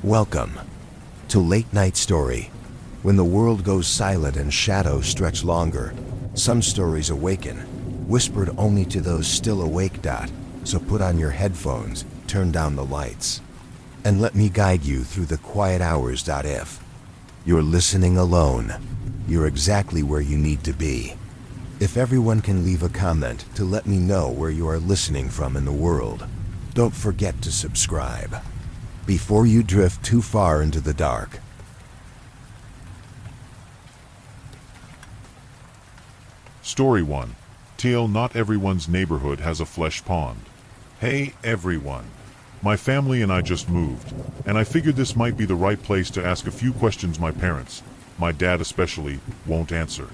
Welcome to Late Night Story. When the world goes silent and shadows stretch longer, some stories awaken, whispered only to those still awake. So put on your headphones, turn down the lights, and let me guide you through the quiet hours. If you're listening alone, you're exactly where you need to be. If everyone can leave a comment to let me know where you are listening from in the world, don't forget to subscribe before you drift too far into the dark. Story 1. Tale: Not everyone's neighborhood has a flesh pond. Hey everyone. My family and I just moved, and I figured this might be the right place to ask a few questions my parents, my dad especially, won't answer.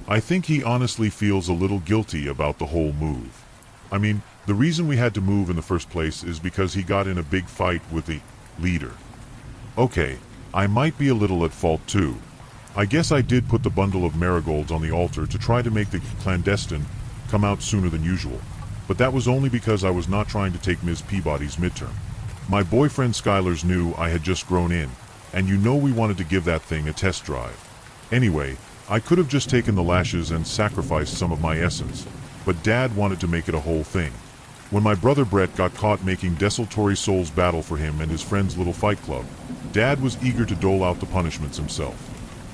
I think he honestly feels a little guilty about the whole move. I mean, the reason we had to move in the first place is because he got in a big fight with the leader. Okay, I might be a little at fault too. I guess I did put the bundle of marigolds on the altar to try to make the clandestine come out sooner than usual, but that was only because I was not trying to take Ms. Peabody's midterm. My boyfriend Skylar's knew I had just grown in, and you know we wanted to give that thing a test drive. Anyway, I could have just taken the lashes and sacrificed some of my essence, but Dad wanted to make it a whole thing. When my brother Brett got caught making desultory souls battle for him and his friend's little fight club, Dad was eager to dole out the punishments himself.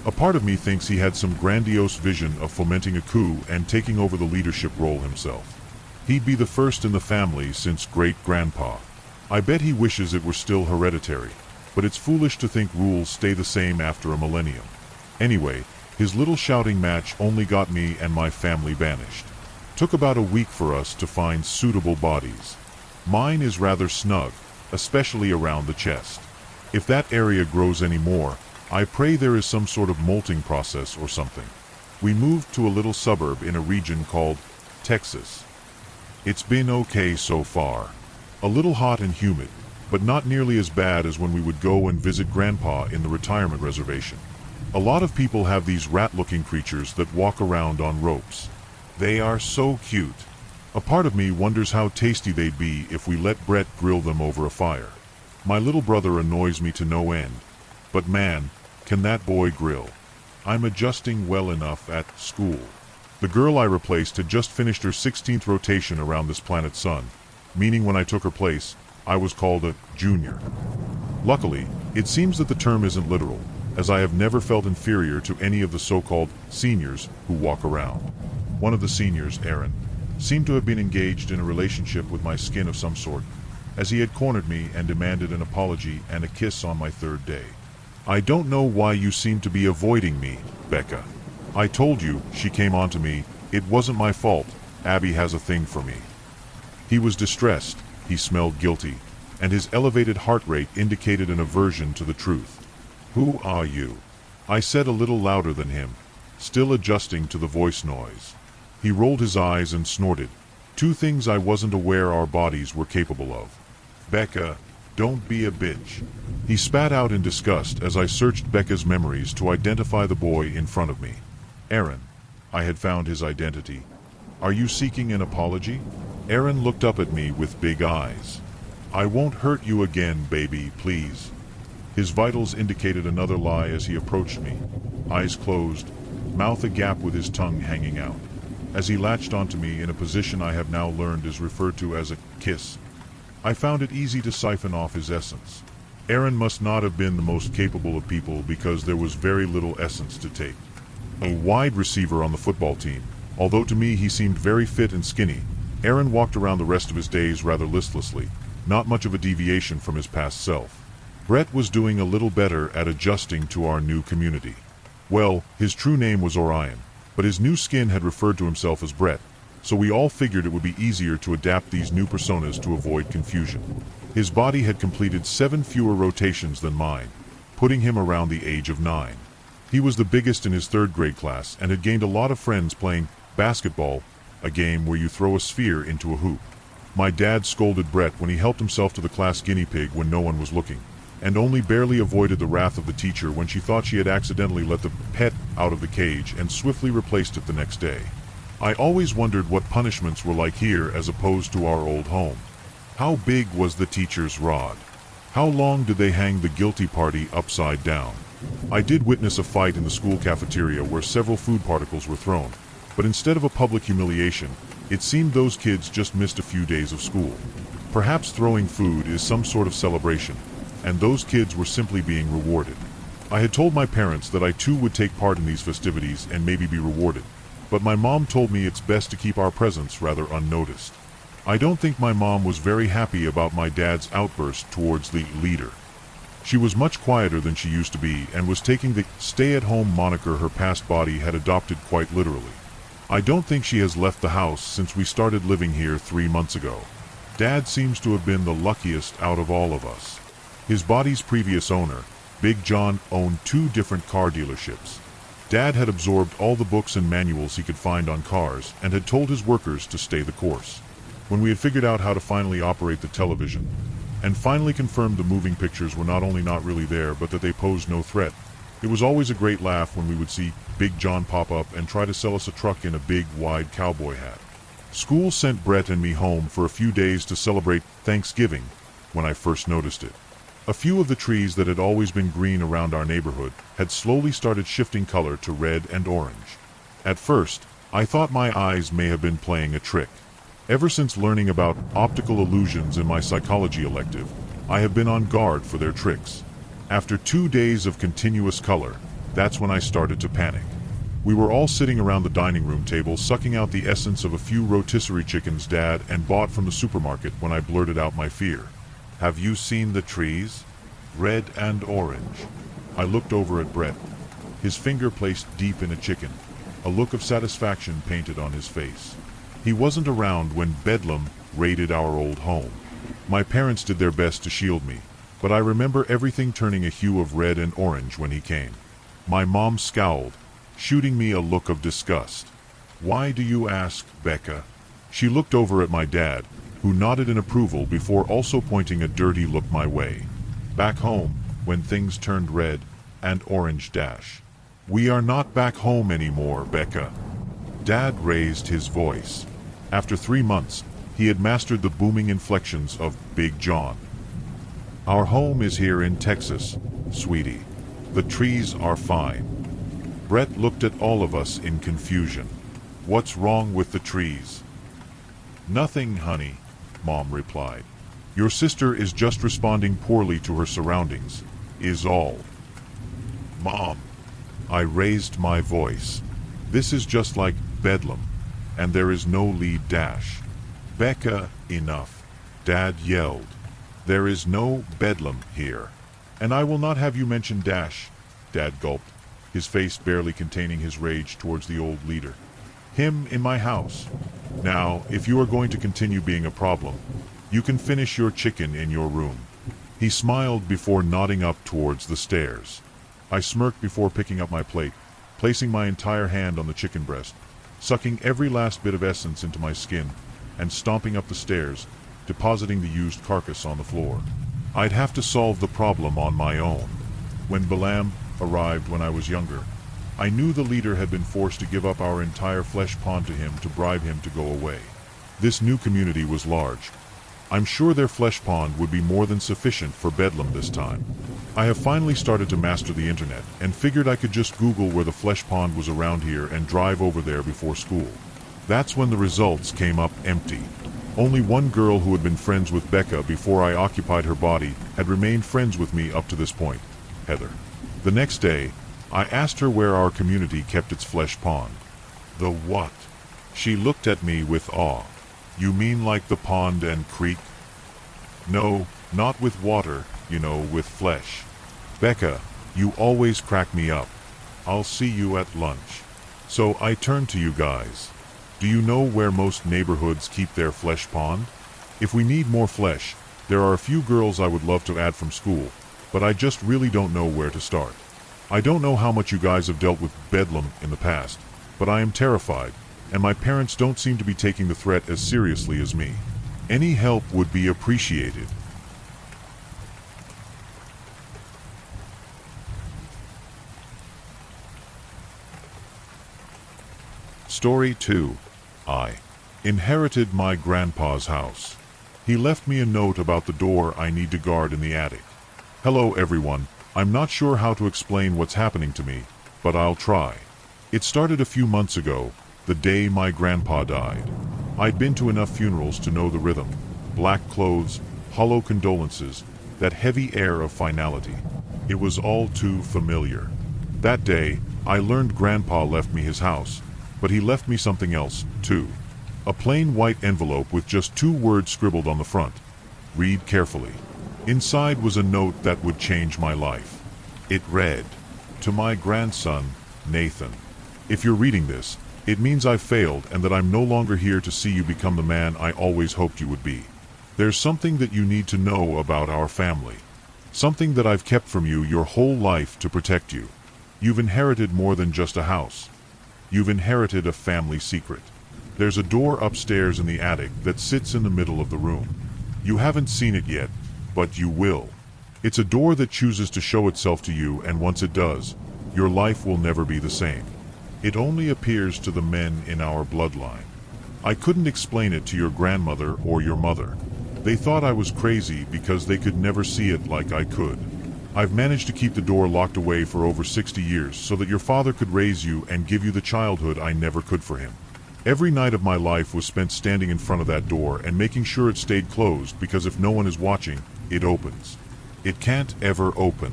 A part of me thinks he had some grandiose vision of fomenting a coup and taking over the leadership role himself. He'd be the first in the family since great-grandpa. I bet he wishes it were still hereditary, but it's foolish to think rules stay the same after a millennium. Anyway, his little shouting match only got me and my family banished. Took about a week for us to find suitable bodies. Mine is rather snug, especially around the chest. If that area grows any more, I pray there is some sort of molting process or something. We moved to a little suburb in a region called Texas. It's been okay so far. A little hot and humid, but not nearly as bad as when we would go and visit Grandpa in the retirement reservation. A lot of people have these rat-looking creatures that walk around on ropes. They are so cute. A part of me wonders how tasty they'd be if we let Brett grill them over a fire. My little brother annoys me to no end, but man, can that boy grill. I'm adjusting well enough at school. The girl I replaced had just finished her 16th rotation around this planet's sun, meaning when I took her place, I was called a junior. Luckily, it seems that the term isn't literal, as I have never felt inferior to any of the so-called seniors who walk around. One of the seniors, Aaron, seemed to have been engaged in a relationship with my skin of some sort, as he had cornered me and demanded an apology and a kiss on my third day. I don't know why you seem to be avoiding me, Becca. I told you, she came on to me, it wasn't my fault, Abby has a thing for me. He was distressed, he smelled guilty, and his elevated heart rate indicated an aversion to the truth. Who are you? I said a little louder than him, still adjusting to the voice noise. He rolled his eyes and snorted, two things I wasn't aware our bodies were capable of. Becca, don't be a bitch. He spat out in disgust as I searched Becca's memories to identify the boy in front of me. Aaron. I had found his identity. Are you seeking an apology? Aaron looked up at me with big eyes. I won't hurt you again, baby, please. His vitals indicated another lie as he approached me, eyes closed, mouth agape with his tongue hanging out, as he latched onto me in a position I have now learned is referred to as a kiss. I found it easy to siphon off his essence. Aaron must not have been the most capable of people because there was very little essence to take. A wide receiver on the football team, although to me he seemed very fit and skinny, Aaron walked around the rest of his days rather listlessly, not much of a deviation from his past self. Brett was doing a little better at adjusting to our new community. Well, his true name was Orion, but his new skin had referred to himself as Brett, so we all figured it would be easier to adapt these new personas to avoid confusion. His body had completed 7 fewer rotations than mine, putting him around the age of 9. He was the biggest in his 3rd grade class and had gained a lot of friends playing basketball, a game where you throw a sphere into a hoop. My dad scolded Brett when he helped himself to the class guinea pig when no one was looking, and only barely avoided the wrath of the teacher when she thought she had accidentally let the pet out of the cage and swiftly replaced it the next day. I always wondered what punishments were like here as opposed to our old home. How big was the teacher's rod? How long did they hang the guilty party upside down? I did witness a fight in the school cafeteria where several food particles were thrown, but instead of a public humiliation, it seemed those kids just missed a few days of school. Perhaps throwing food is some sort of celebration, and those kids were simply being rewarded. I had told my parents that I too would take part in these festivities and maybe be rewarded, but my mom told me it's best to keep our presence rather unnoticed. I don't think my mom was very happy about my dad's outburst towards the leader. She was much quieter than she used to be and was taking the stay-at-home moniker her past body had adopted quite literally. I don't think she has left the house since we started living here 3 months ago. Dad seems to have been the luckiest out of all of us. His body's previous owner, Big John, owned 2 different car dealerships. Dad had absorbed all the books and manuals he could find on cars and had told his workers to stay the course. When we had figured out how to finally operate the television, and finally confirmed the moving pictures were not only not really there, but that they posed no threat, it was always a great laugh when we would see Big John pop up and try to sell us a truck in a big, wide cowboy hat. School sent Brett and me home for a few days to celebrate Thanksgiving when I first noticed it. A few of the trees that had always been green around our neighborhood had slowly started shifting color to red and orange. At first, I thought my eyes may have been playing a trick. Ever since learning about optical illusions in my psychology elective, I have been on guard for their tricks. After 2 days of continuous color, that's when I started to panic. We were all sitting around the dining room table sucking out the essence of a few rotisserie chickens Dad and bought from the supermarket when I blurted out my fear. "Have you seen the trees? Red and orange." I looked over at Brett, his finger placed deep in a chicken, a look of satisfaction painted on his face. He wasn't around when Bedlam raided our old home. My parents did their best to shield me, but I remember everything turning a hue of red and orange when he came. My mom scowled, shooting me a look of disgust. "Why do you ask, Becca?" She looked over at my dad, who nodded in approval before also pointing a dirty look my way. "Back home, when things turned red and orange dash. We are not back home anymore, Becca." Dad raised his voice. After 3 months, he had mastered the booming inflections of Big John. "Our home is here in Texas, sweetie. The trees are fine." Brett looked at all of us in confusion. "What's wrong with the trees?" "Nothing, honey," Mom replied. "Your sister is just responding poorly to her surroundings, is all." "Mom," I raised my voice. "This is just like Bedlam, and there is no lead dash." "Becca, enough," Dad yelled. "There is no Bedlam here. And I will not have you mention Dash," Dad gulped, his face barely containing his rage towards the old leader. "Him in my house. Now, if you are going to continue being a problem, you can finish your chicken in your room." He smiled before nodding up towards the stairs. I smirked before picking up my plate, placing my entire hand on the chicken breast, sucking every last bit of essence into my skin, and stomping up the stairs, depositing the used carcass on the floor. I'd have to solve the problem on my own. When Balaam arrived when I was younger, I knew the leader had been forced to give up our entire flesh pond to him to bribe him to go away. This new community was large. I'm sure their flesh pond would be more than sufficient for Bedlam this time. I have finally started to master the internet and figured I could just Google where the flesh pond was around here and drive over there before school. That's when the results came up empty. Only one girl who had been friends with Becca before I occupied her body had remained friends with me up to this point, Heather. The next day, I asked her where our community kept its flesh pond. "The what?" She looked at me with awe. "You mean like the pond and creek?" "No, not with water, you know, with flesh." "Becca, you always crack me up. I'll see you at lunch." So I turned to you guys. Do you know where most neighborhoods keep their flesh pond? If we need more flesh, there are a few girls I would love to add from school, but I just really don't know where to start. I don't know how much you guys have dealt with Bedlam in the past, but I am terrified, and my parents don't seem to be taking the threat as seriously as me. Any help would be appreciated. Story 2. I inherited my grandpa's house. He left me a note about the door I need to guard in the attic. Hello everyone, I'm not sure how to explain what's happening to me, but I'll try. It started a few months ago, the day my grandpa died. I'd been to enough funerals to know the rhythm. Black clothes, hollow condolences, that heavy air of finality. It was all too familiar. That day, I learned Grandpa left me his house, but he left me something else, too. A plain white envelope with just 2 words scribbled on the front. Read carefully. Inside was a note that would change my life. It read, "To my grandson, Nathan. If you're reading this, it means I've failed and that I'm no longer here to see you become the man I always hoped you would be. There's something that you need to know about our family. Something that I've kept from you your whole life to protect you. You've inherited more than just a house. You've inherited a family secret. There's a door upstairs in the attic that sits in the middle of the room. You haven't seen it yet, but you will. It's a door that chooses to show itself to you, and once it does, your life will never be the same. It only appears to the men in our bloodline. I couldn't explain it to your grandmother or your mother. They thought I was crazy because they could never see it like I could. I've managed to keep the door locked away for over 60 years so that your father could raise you and give you the childhood I never could for him. Every night of my life was spent standing in front of that door and making sure it stayed closed, because if no one is watching, it opens. It can't ever open.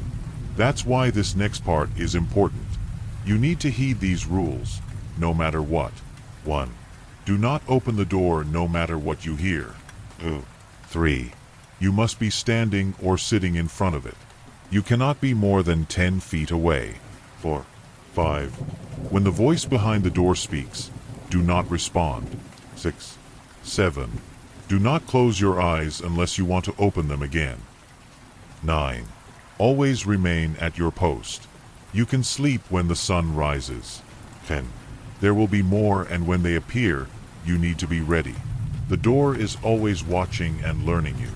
That's why this next part is important. You need to heed these rules, no matter what. 1. Do not open the door no matter what you hear. 3. You must be standing or sitting in front of it. You cannot be more than 10 feet away. 4. 5. When the voice behind the door speaks, do not respond. 6. 7. Do not close your eyes unless you want to open them again. 9. Always remain at your post. You can sleep when the sun rises. 10. There will be more, and when they appear, you need to be ready. The door is always watching and learning you.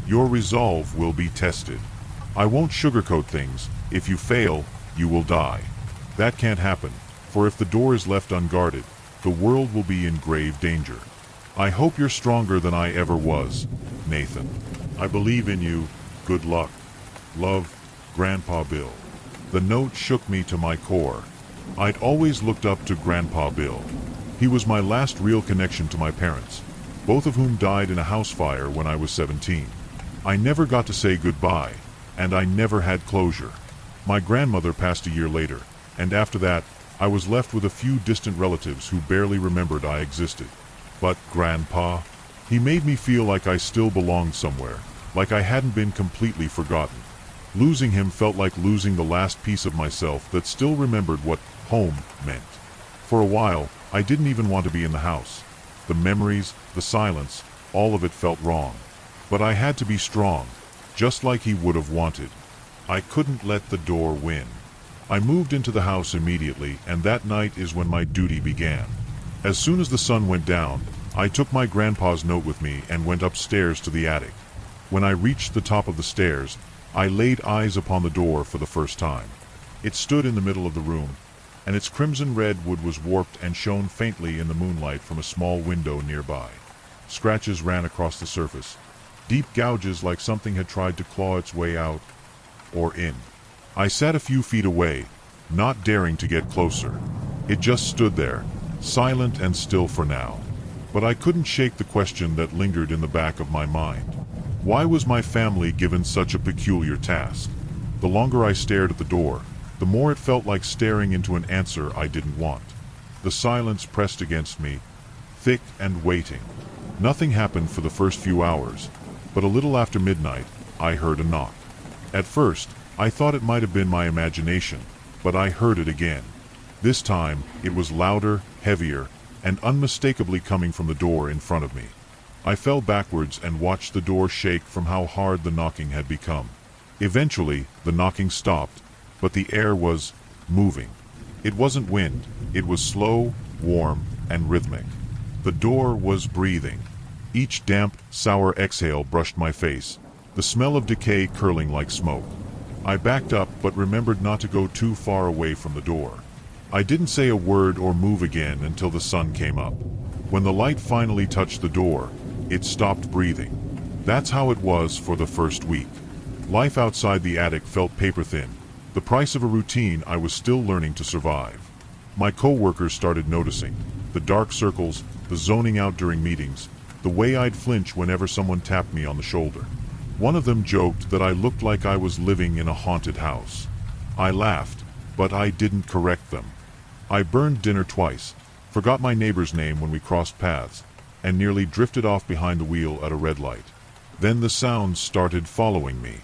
Your resolve will be tested. I won't sugarcoat things. If you fail, you will die. That can't happen, for if the door is left unguarded, the world will be in grave danger. I hope you're stronger than I ever was, Nathan. I believe in you. Good luck. Love, Grandpa Bill. The note shook me to my core. I'd always looked up to Grandpa Bill. He was my last real connection to my parents, both of whom died in a house fire when I was 17. I never got to say goodbye, and I never had closure. My grandmother passed a year later, and after that, I was left with a few distant relatives who barely remembered I existed. But Grandpa, he made me feel like I still belonged somewhere, like I hadn't been completely forgotten. Losing him felt like losing the last piece of myself that still remembered what home meant. For a while, I didn't even want to be in the house. The memories, the silence, all of it felt wrong. But I had to be strong, just like he would have wanted. I couldn't let the door win. I moved into the house immediately, and that night is when my duty began. As soon as the sun went down, I took my grandpa's note with me and went upstairs to the attic. When I reached the top of the stairs, I laid eyes upon the door for the first time. It stood in the middle of the room, and its crimson red wood was warped and shone faintly in the moonlight from a small window nearby. Scratches ran across the surface, deep gouges like something had tried to claw its way out or in. I sat a few feet away, not daring to get closer. It just stood there, silent and still for now. But I couldn't shake the question that lingered in the back of my mind. Why was my family given such a peculiar task? The longer I stared at the door, the more it felt like staring into an answer I didn't want. The silence pressed against me, thick and waiting. Nothing happened for the first few hours, but a little after midnight, I heard a knock. At first, I thought it might have been my imagination, but I heard it again. This time, it was louder, heavier, and unmistakably coming from the door in front of me. I fell backwards and watched the door shake from how hard the knocking had become. Eventually, the knocking stopped, but the air was moving. It wasn't wind, it was slow, warm, and rhythmic. The door was breathing. Each damp, sour exhale brushed my face, the smell of decay curling like smoke. I backed up but remembered not to go too far away from the door. I didn't say a word or move again until the sun came up. When the light finally touched the door, it stopped breathing. That's how it was for the first week. Life outside the attic felt paper-thin, the price of a routine I was still learning to survive. My co-workers started noticing the dark circles, the zoning out during meetings, the way I'd flinch whenever someone tapped me on the shoulder. One of them joked that I looked like I was living in a haunted house. I laughed, but I didn't correct them. I burned dinner twice, forgot my neighbor's name when we crossed paths, and nearly drifted off behind the wheel at a red light. Then the sounds started following me.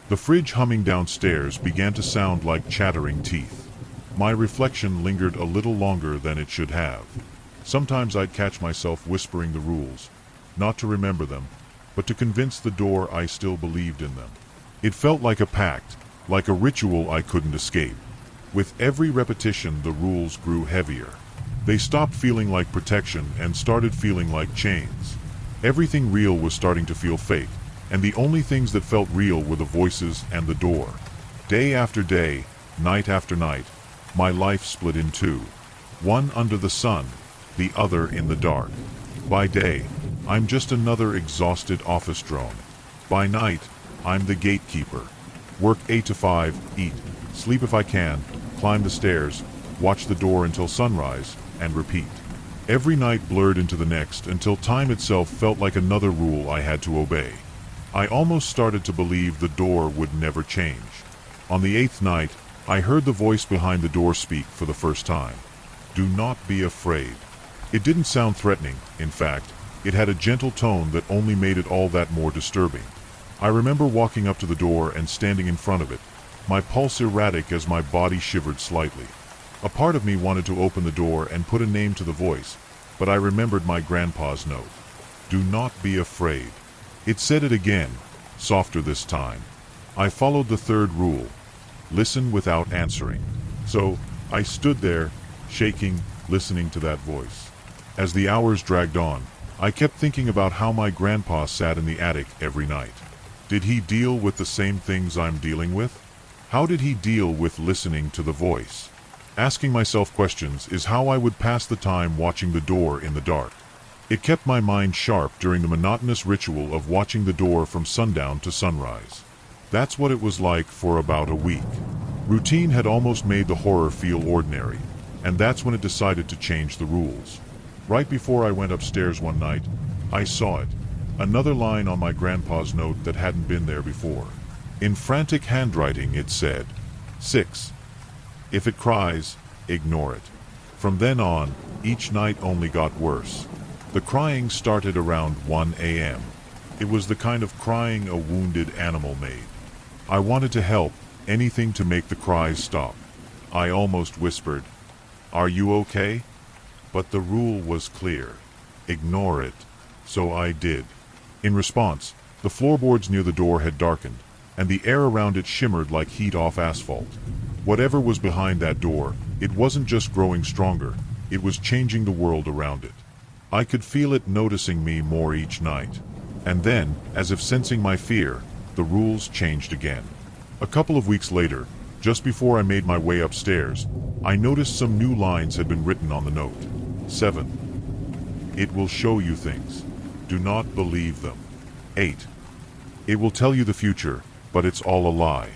The fridge humming downstairs began to sound like chattering teeth. My reflection lingered a little longer than it should have. Sometimes I'd catch myself whispering the rules, not to remember them, but to convince the door I still believed in them. It felt like a pact, like a ritual I couldn't escape. With every repetition, the rules grew heavier. They stopped feeling like protection and started feeling like chains. Everything real was starting to feel fake, and the only things that felt real were the voices and the door. Day after day, night after night, my life split in two. One under the sun, the other in the dark. By day, I'm just another exhausted office drone. By night, I'm the gatekeeper. Work 8 to 5, eat, sleep if I can, climb the stairs, watch the door until sunrise, and repeat. Every night blurred into the next until time itself felt like another rule I had to obey. I almost started to believe the door would never change. On the 8th night, I heard the voice behind the door speak for the first time. Do not be afraid. It didn't sound threatening, in fact. It had a gentle tone that only made it all that more disturbing. I remember walking up to the door and standing in front of it, my pulse erratic as my body shivered slightly. A part of me wanted to open the door and put a name to the voice, but I remembered my grandpa's note. Do not be afraid. It said it again, softer this time. I followed the third rule. Listen without answering. So, I stood there, shaking, listening to that voice. As the hours dragged on, I kept thinking about how my grandpa sat in the attic every night. Did he deal with the same things I'm dealing with? How did he deal with listening to the voice? Asking myself questions is how I would pass the time watching the door in the dark. It kept my mind sharp during the monotonous ritual of watching the door from sundown to sunrise. That's what it was like for about a week. Routine had almost made the horror feel ordinary, and that's when it decided to change the rules. Right before I went upstairs one night, I saw it. Another line on my grandpa's note that hadn't been there before. In frantic handwriting it said, 6. If it cries, ignore it. From then on, each night only got worse. The crying started around 1 a.m. It was the kind of crying a wounded animal made. I wanted to help, anything to make the cries stop. I almost whispered, "Are you okay?" But the rule was clear. Ignore it. So I did. In response, the floorboards near the door had darkened, and the air around it shimmered like heat off asphalt. Whatever was behind that door, it wasn't just growing stronger, it was changing the world around it. I could feel it noticing me more each night. And then, as if sensing my fear, the rules changed again. A couple of weeks later, just before I made my way upstairs, I noticed some new lines had been written on the note. 7. It will show you things. Do not believe them. 8. It will tell you the future, but it's all a lie.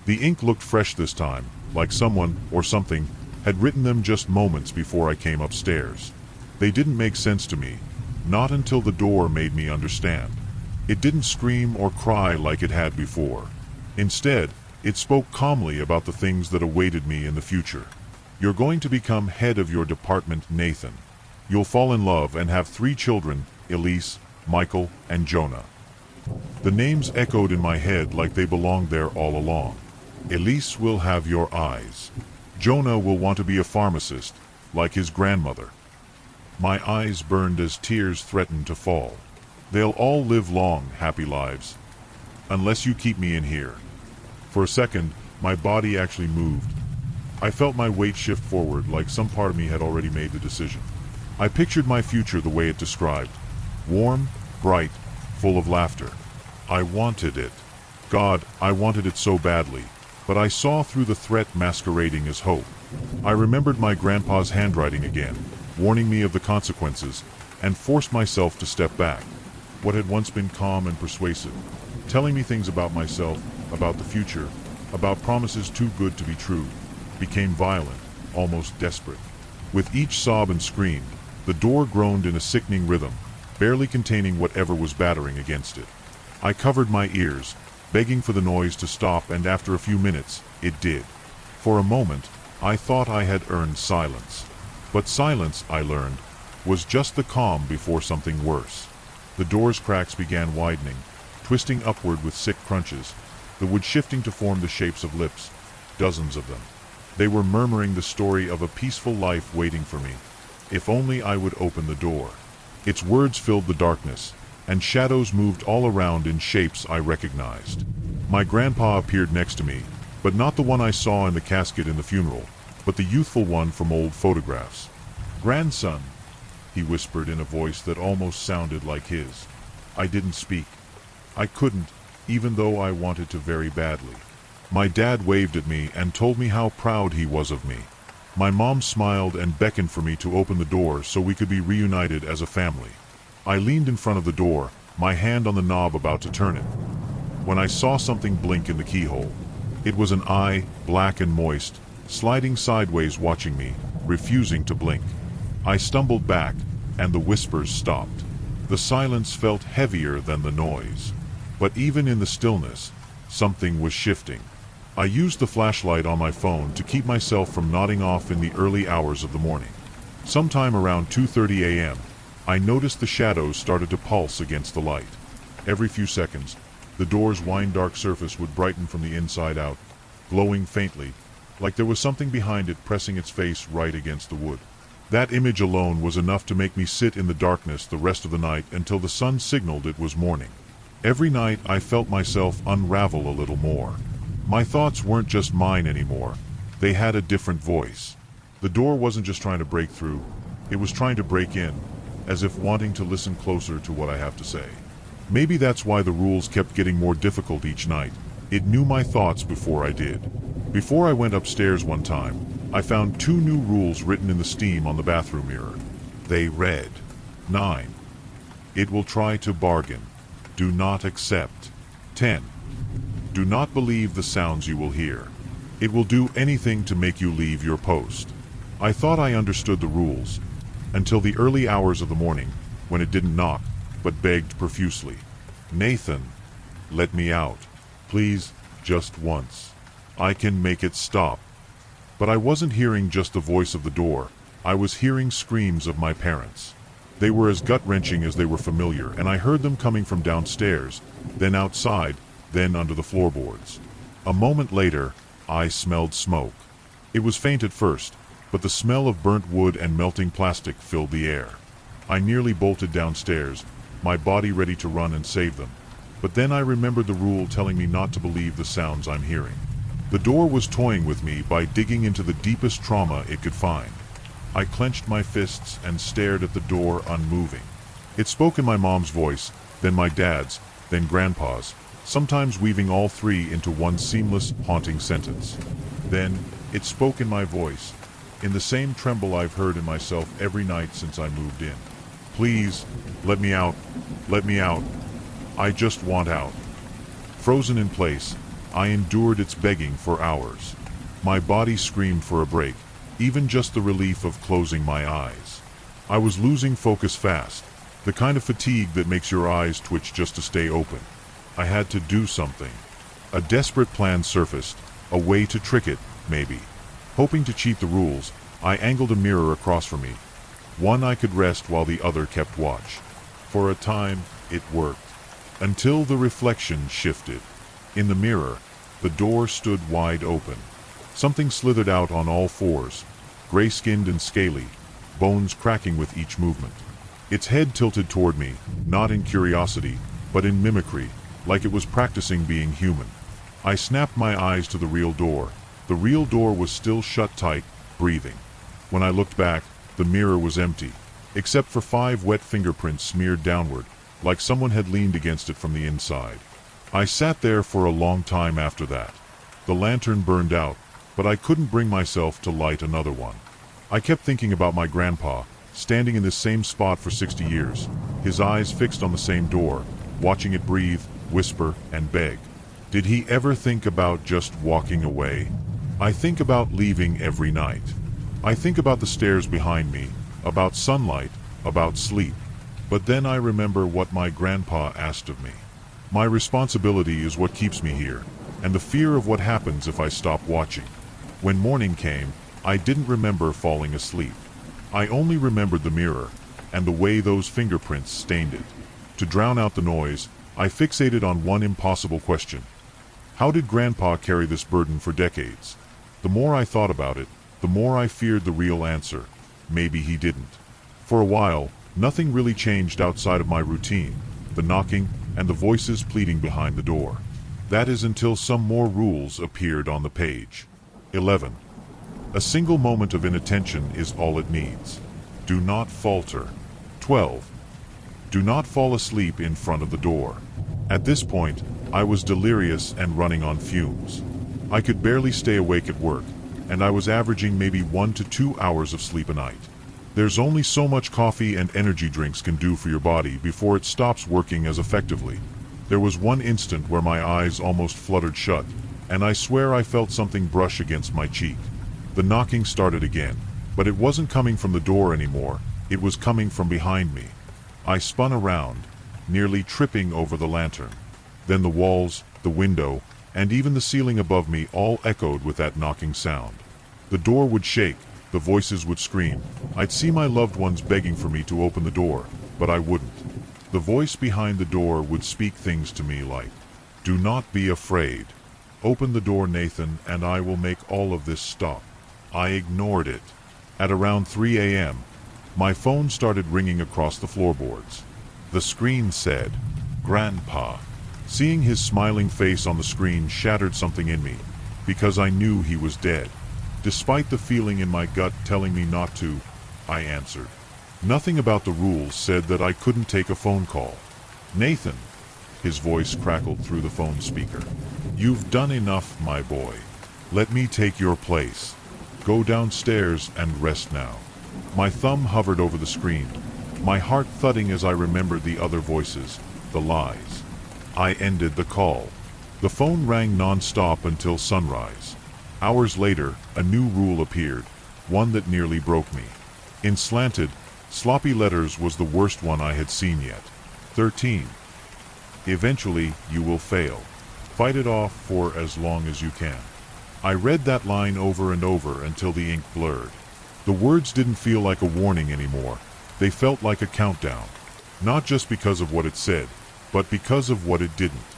The ink looked fresh this time, like someone, or something, had written them just moments before I came upstairs. They didn't make sense to me, not until the door made me understand. It didn't scream or cry like it had before. Instead, it spoke calmly about the things that awaited me in the future. You're going to become head of your department, Nathan. You'll fall in love and have 3 children, Elise, Michael, and Jonah. The names echoed in my head like they belonged there all along. Elise will have your eyes. Jonah will want to be a pharmacist, like his grandmother. My eyes burned as tears threatened to fall. They'll all live long, happy lives. Unless you keep me in here. For a second, my body actually moved. I felt my weight shift forward like some part of me had already made the decision. I pictured my future the way it described. Warm, bright, full of laughter. I wanted it. God, I wanted it so badly. But I saw through the threat masquerading as hope. I remembered my grandpa's handwriting again, warning me of the consequences, and forced myself to step back. what had once been calm and persuasive, telling me things about myself, about the future, about promises too good to be true, became violent, almost desperate. With each sob and scream, the door groaned in a sickening rhythm, barely containing whatever was battering against it. I covered my ears, begging for the noise to stop, and after a few minutes, it did. For a moment, I thought I had earned silence. But silence, I learned, was just the calm before something worse. The door's cracks began widening, twisting upward with sick crunches, the wood shifting to form the shapes of lips, dozens of them. They were murmuring the story of a peaceful life waiting for me. If only I would open the door. Its words filled the darkness, and shadows moved all around in shapes I recognized. My grandpa appeared next to me, but not the one I saw in the casket in the funeral, but the youthful one from old photographs. "Grandson," he whispered in a voice that almost sounded like his. I didn't speak. I couldn't, even though I wanted to very badly. My dad waved at me and told me how proud he was of me. My mom smiled and beckoned for me to open the door so we could be reunited as a family. I leaned in front of the door, my hand on the knob about to turn it, when I saw something blink in the keyhole. It was an eye, black and moist, sliding sideways watching me, refusing to blink. I stumbled back, and the whispers stopped. The silence felt heavier than the noise. But even in the stillness, something was shifting. I used the flashlight on my phone to keep myself from nodding off in the early hours of the morning. Sometime around 2:30 a.m., I noticed the shadows started to pulse against the light. Every few seconds, the door's wine-dark surface would brighten from the inside out, glowing faintly, like there was something behind it pressing its face right against the wood. That image alone was enough to make me sit in the darkness the rest of the night until the sun signaled it was morning. Every night I felt myself unravel a little more. My thoughts weren't just mine anymore. They had a different voice. The door wasn't just trying to break through, it was trying to break in, as if wanting to listen closer to what I have to say. Maybe that's why the rules kept getting more difficult each night. It knew my thoughts before I did. Before I went upstairs one time, I found 2 new rules written in the steam on the bathroom mirror. They read, 9. It will try to bargain. Do not accept. 10. Do not believe the sounds you will hear. It will do anything to make you leave your post. I thought I understood the rules, until the early hours of the morning, when it didn't knock, but begged profusely. "Nathan, let me out. Please, just once. I can make it stop." But I wasn't hearing just the voice of the door. I was hearing screams of my parents. They were as gut-wrenching as they were familiar, and I heard them coming from downstairs, then outside, then under the floorboards. A moment later, I smelled smoke. It was faint at first, but the smell of burnt wood and melting plastic filled the air. I nearly bolted downstairs, my body ready to run and save them. But then I remembered the rule telling me not to believe the sounds I'm hearing. The door was toying with me by digging into the deepest trauma it could find. I clenched my fists and stared at the door unmoving. It spoke in my mom's voice, then my dad's, then grandpa's, sometimes weaving all 3 into one seamless, haunting sentence. Then, it spoke in my voice, in the same tremble I've heard in myself every night since I moved in. "Please, let me out. Let me out. I just want out." Frozen in place, I endured its begging for hours. My body screamed for a break, even just the relief of closing my eyes. I was losing focus fast, the kind of fatigue that makes your eyes twitch just to stay open. I had to do something. A desperate plan surfaced, a way to trick it, maybe. Hoping to cheat the rules, I angled a mirror across from me. One I could rest while the other kept watch. For a time, it worked. Until the reflection shifted. In the mirror, the door stood wide open. Something slithered out on all 4s, gray-skinned and scaly, bones cracking with each movement. Its head tilted toward me, not in curiosity, but in mimicry, like it was practicing being human. I snapped my eyes to the real door. The real door was still shut tight, breathing. When I looked back, the mirror was empty, except for 5 wet fingerprints smeared downward, like someone had leaned against it from the inside. I sat there for a long time after that. The lantern burned out, but I couldn't bring myself to light another one. I kept thinking about my grandpa, standing in this same spot for 60 years, his eyes fixed on the same door, watching it breathe, whisper, and beg. Did he ever think about just walking away? I think about leaving every night. I think about the stairs behind me, about sunlight, about sleep. But then I remember what my grandpa asked of me. My responsibility is what keeps me here, and the fear of what happens if I stop watching. When morning came, I didn't remember falling asleep. I only remembered the mirror, and the way those fingerprints stained it. To drown out the noise, I fixated on one impossible question. How did Grandpa carry this burden for decades? The more I thought about it, the more I feared the real answer. Maybe he didn't. For a while, nothing really changed outside of my routine, the knocking and the voices pleading behind the door. That is until some more rules appeared on the page. 11. A single moment of inattention is all it needs. Do not falter. 12. Do not fall asleep in front of the door. At this point, I was delirious and running on fumes. I could barely stay awake at work, and I was averaging maybe 1 to 2 hours of sleep a night. There's only so much coffee and energy drinks can do for your body before it stops working as effectively. There was one instant where my eyes almost fluttered shut, and I swear I felt something brush against my cheek. The knocking started again, but it wasn't coming from the door anymore, it was coming from behind me. I spun around, nearly tripping over the lantern. Then the walls, the window, and even the ceiling above me all echoed with that knocking sound. The door would shake, the voices would scream. I'd see my loved ones begging for me to open the door, but I wouldn't. The voice behind the door would speak things to me like, "Do not be afraid. Open the door, Nathan, and I will make all of this stop." I ignored it. At around 3 a.m., my phone started ringing across the floorboards. The screen said, "Grandpa." Seeing his smiling face on the screen shattered something in me, because I knew he was dead. Despite the feeling in my gut telling me not to, I answered. Nothing about the rules said that I couldn't take a phone call. "Nathan," his voice crackled through the phone speaker. "You've done enough, my boy. Let me take your place. Go downstairs and rest now." My thumb hovered over the screen, my heart thudding as I remembered the other voices, the lies. I ended the call. The phone rang non-stop until sunrise. Hours later, a new rule appeared, one that nearly broke me. In slanted, sloppy letters was the worst one I had seen yet. 13. Eventually, you will fail. Fight it off for as long as you can. I read that line over and over until the ink blurred. The words didn't feel like a warning anymore. They felt like a countdown. Not just because of what it said, but because of what it didn't.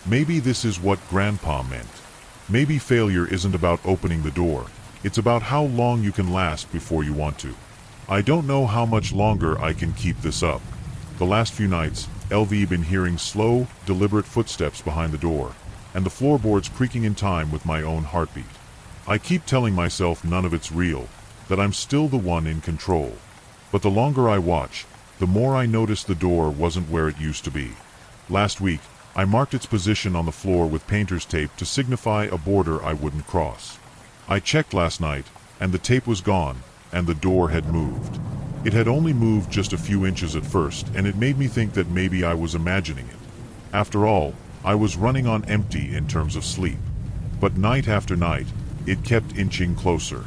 Maybe this is what Grandpa meant. Maybe failure isn't about opening the door. It's about how long you can last before you want to. I don't know how much longer I can keep this up. The last few nights, LV been hearing slow, deliberate footsteps behind the door, and the floorboards creaking in time with my own heartbeat. I keep telling myself none of it's real, that I'm still the one in control. But the longer I watch, the more I notice the door wasn't where it used to be. Last week, I marked its position on the floor with painter's tape to signify a border I wouldn't cross. I checked last night, and the tape was gone, and the door had moved. It had only moved just a few inches at first, and it made me think that maybe I was imagining it. After all, I was running on empty in terms of sleep. But night after night, it kept inching closer.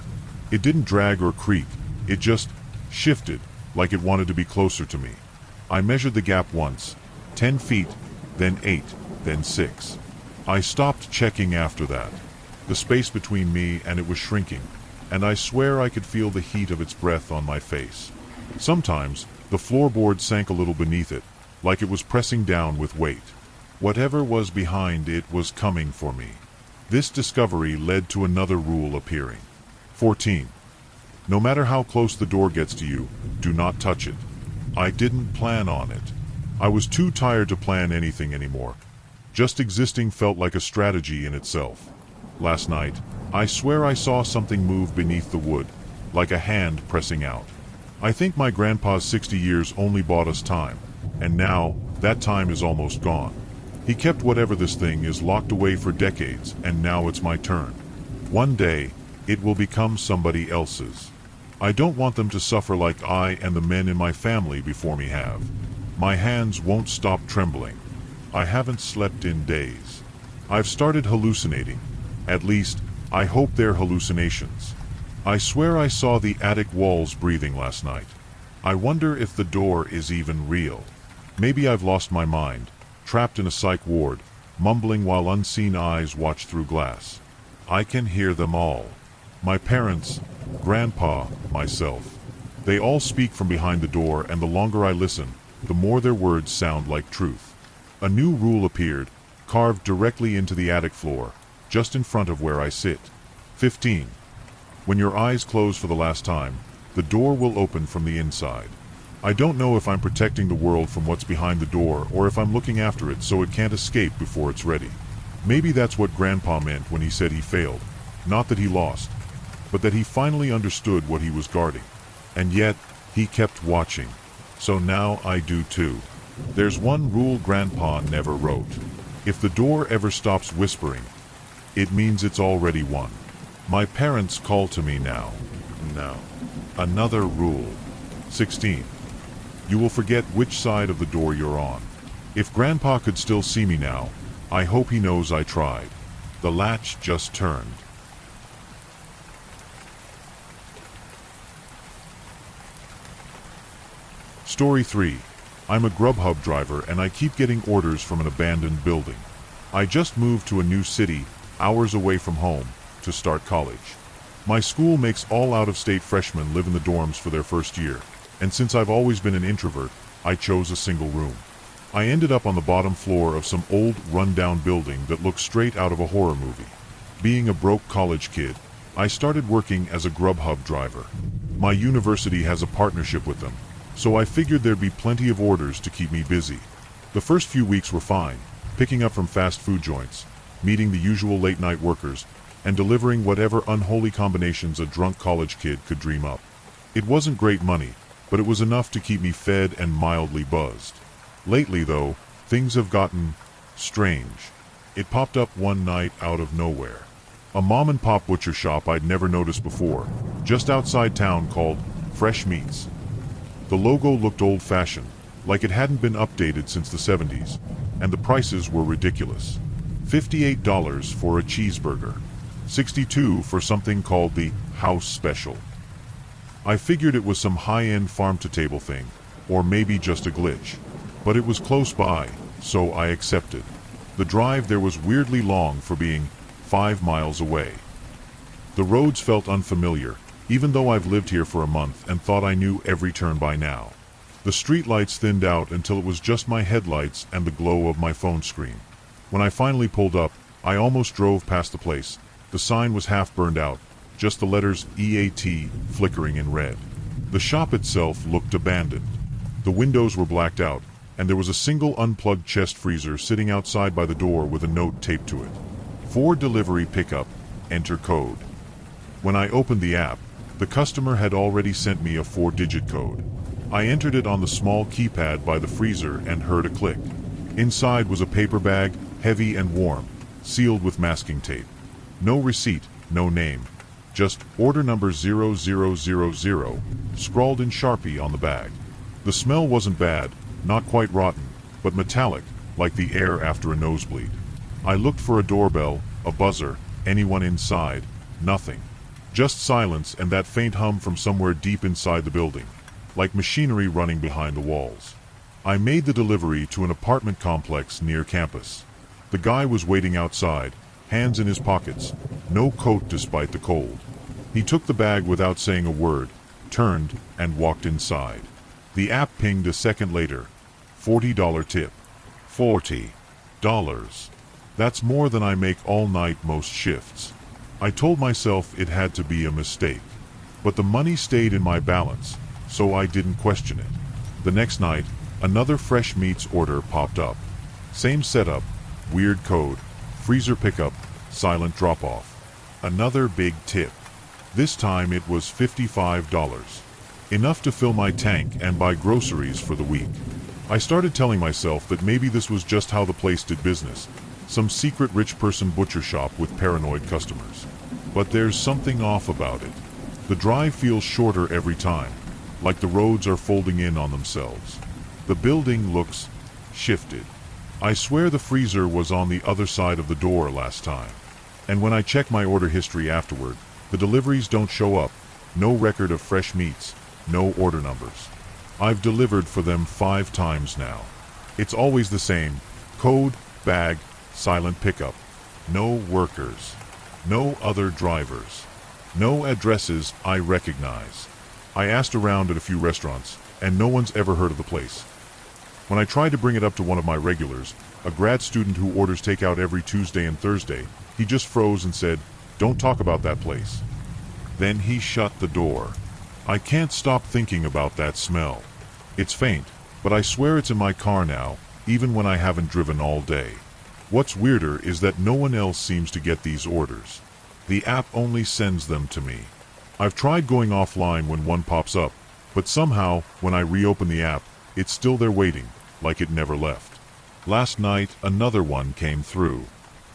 It didn't drag or creak, it just shifted, like it wanted to be closer to me. I measured the gap once, 10 feet, then 8, then 6. I stopped checking after that. The space between me and it was shrinking, and I swear I could feel the heat of its breath on my face. Sometimes, the floorboard sank a little beneath it, like it was pressing down with weight. Whatever was behind it was coming for me. This discovery led to another rule appearing. 14. No matter how close the door gets to you, do not touch it. I didn't plan on it. I was too tired to plan anything anymore. Just existing felt like a strategy in itself. Last night, I swear I saw something move beneath the wood, like a hand pressing out. I think my grandpa's 60 years only bought us time, and now, that time is almost gone. He kept whatever this thing is locked away for decades, and now it's my turn. One day, it will become somebody else's. I don't want them to suffer like I and the men in my family before me have. My hands won't stop trembling. I haven't slept in days. I've started hallucinating. At least, I hope they're hallucinations. I swear I saw the attic walls breathing last night. I wonder if the door is even real. Maybe I've lost my mind, trapped in a psych ward, mumbling while unseen eyes watch through glass. I can hear them all. My parents, Grandpa, myself. They all speak from behind the door, and the longer I listen, the more their words sound like truth. A new rule appeared, carved directly into the attic floor, just in front of where I sit. 15. When your eyes close for the last time, the door will open from the inside. I don't know if I'm protecting the world from what's behind the door or if I'm looking after it so it can't escape before it's ready. Maybe that's what Grandpa meant when he said he failed. Not that he lost, but that he finally understood what he was guarding. And yet, he kept watching. So now I do too. There's one rule Grandpa never wrote. If the door ever stops whispering, it means it's already won. My parents call to me now. No. Another rule. 16. You will forget which side of the door you're on. If Grandpa could still see me now, I hope he knows I tried. The latch just turned. Story 3. I'm a Grubhub driver and I keep getting orders from an abandoned building. I just moved to a new city, hours away from home, to start college. My school makes all out-of-state freshmen live in the dorms for their first year, and since I've always been an introvert, I chose a single room. I ended up on the bottom floor of some old, run-down building that looks straight out of a horror movie. Being a broke college kid, I started working as a Grubhub driver. My university has a partnership with them, so I figured there'd be plenty of orders to keep me busy. The first few weeks were fine, picking up from fast food joints, meeting the usual late-night workers, and delivering whatever unholy combinations a drunk college kid could dream up. It wasn't great money, but it was enough to keep me fed and mildly buzzed. Lately, though, things have gotten strange. It popped up one night out of nowhere. A mom-and-pop butcher shop I'd never noticed before, just outside town, called Fresh Meats. The logo looked old-fashioned, like it hadn't been updated since the 70s, and the prices were ridiculous. $58 for a cheeseburger. $62 for something called the House Special. I figured it was some high-end farm-to-table thing, or maybe just a glitch. But it was close by, so I accepted. The drive there was weirdly long for being 5 miles away. The roads felt unfamiliar, even though I've lived here for a month and thought I knew every turn by now. The streetlights thinned out until it was just my headlights and the glow of my phone screen. When I finally pulled up, I almost drove past the place. The sign was half burned out, just the letters EAT flickering in red. The shop itself looked abandoned. The windows were blacked out, and there was a single unplugged chest freezer sitting outside by the door with a note taped to it. For delivery pickup, enter code. When I opened the app, the customer had already sent me a 4-digit code. I entered it on the small keypad by the freezer and heard a click. Inside was a paper bag, heavy and warm, sealed with masking tape. No receipt, no name. Just order number 0000 scrawled in Sharpie on the bag. The smell wasn't bad, not quite rotten, but metallic, like the air after a nosebleed. I looked for a doorbell, a buzzer, anyone inside. Nothing. Just silence and that faint hum from somewhere deep inside the building, like machinery running behind the walls. I made the delivery to an apartment complex near campus. The guy was waiting outside, hands in his pockets, no coat despite the cold. He took the bag without saying a word, turned, and walked inside. The app pinged a second later. $40 tip. $40. That's more than I make all night most shifts. I told myself it had to be a mistake. But the money stayed in my balance, so I didn't question it. The next night, another Fresh Meats order popped up. Same setup, weird code, freezer pickup, silent drop-off. Another big tip. This time it was $55. Enough to fill my tank and buy groceries for the week. I started telling myself that maybe this was just how the place did business. Some secret rich person butcher shop with paranoid customers. But there's something off about it. The drive feels shorter every time, like the roads are folding in on themselves. The building looks shifted. I swear the freezer was on the other side of the door last time. And when I check my order history afterward, the deliveries don't show up. No record of fresh meats, no order numbers. I've delivered for them 5 times now. It's always the same: code, bag, silent pickup. No workers. No other drivers. No addresses I recognize. I asked around at a few restaurants, and no one's ever heard of the place. When I tried to bring it up to one of my regulars, a grad student who orders takeout every Tuesday and Thursday, he just froze and said, "Don't talk about that place." Then he shut the door. I can't stop thinking about that smell. It's faint, but I swear it's in my car now, even when I haven't driven all day. What's weirder is that no one else seems to get these orders. The app only sends them to me. I've tried going offline when one pops up, but somehow, when I reopen the app, it's still there waiting, like it never left. Last night, another one came through.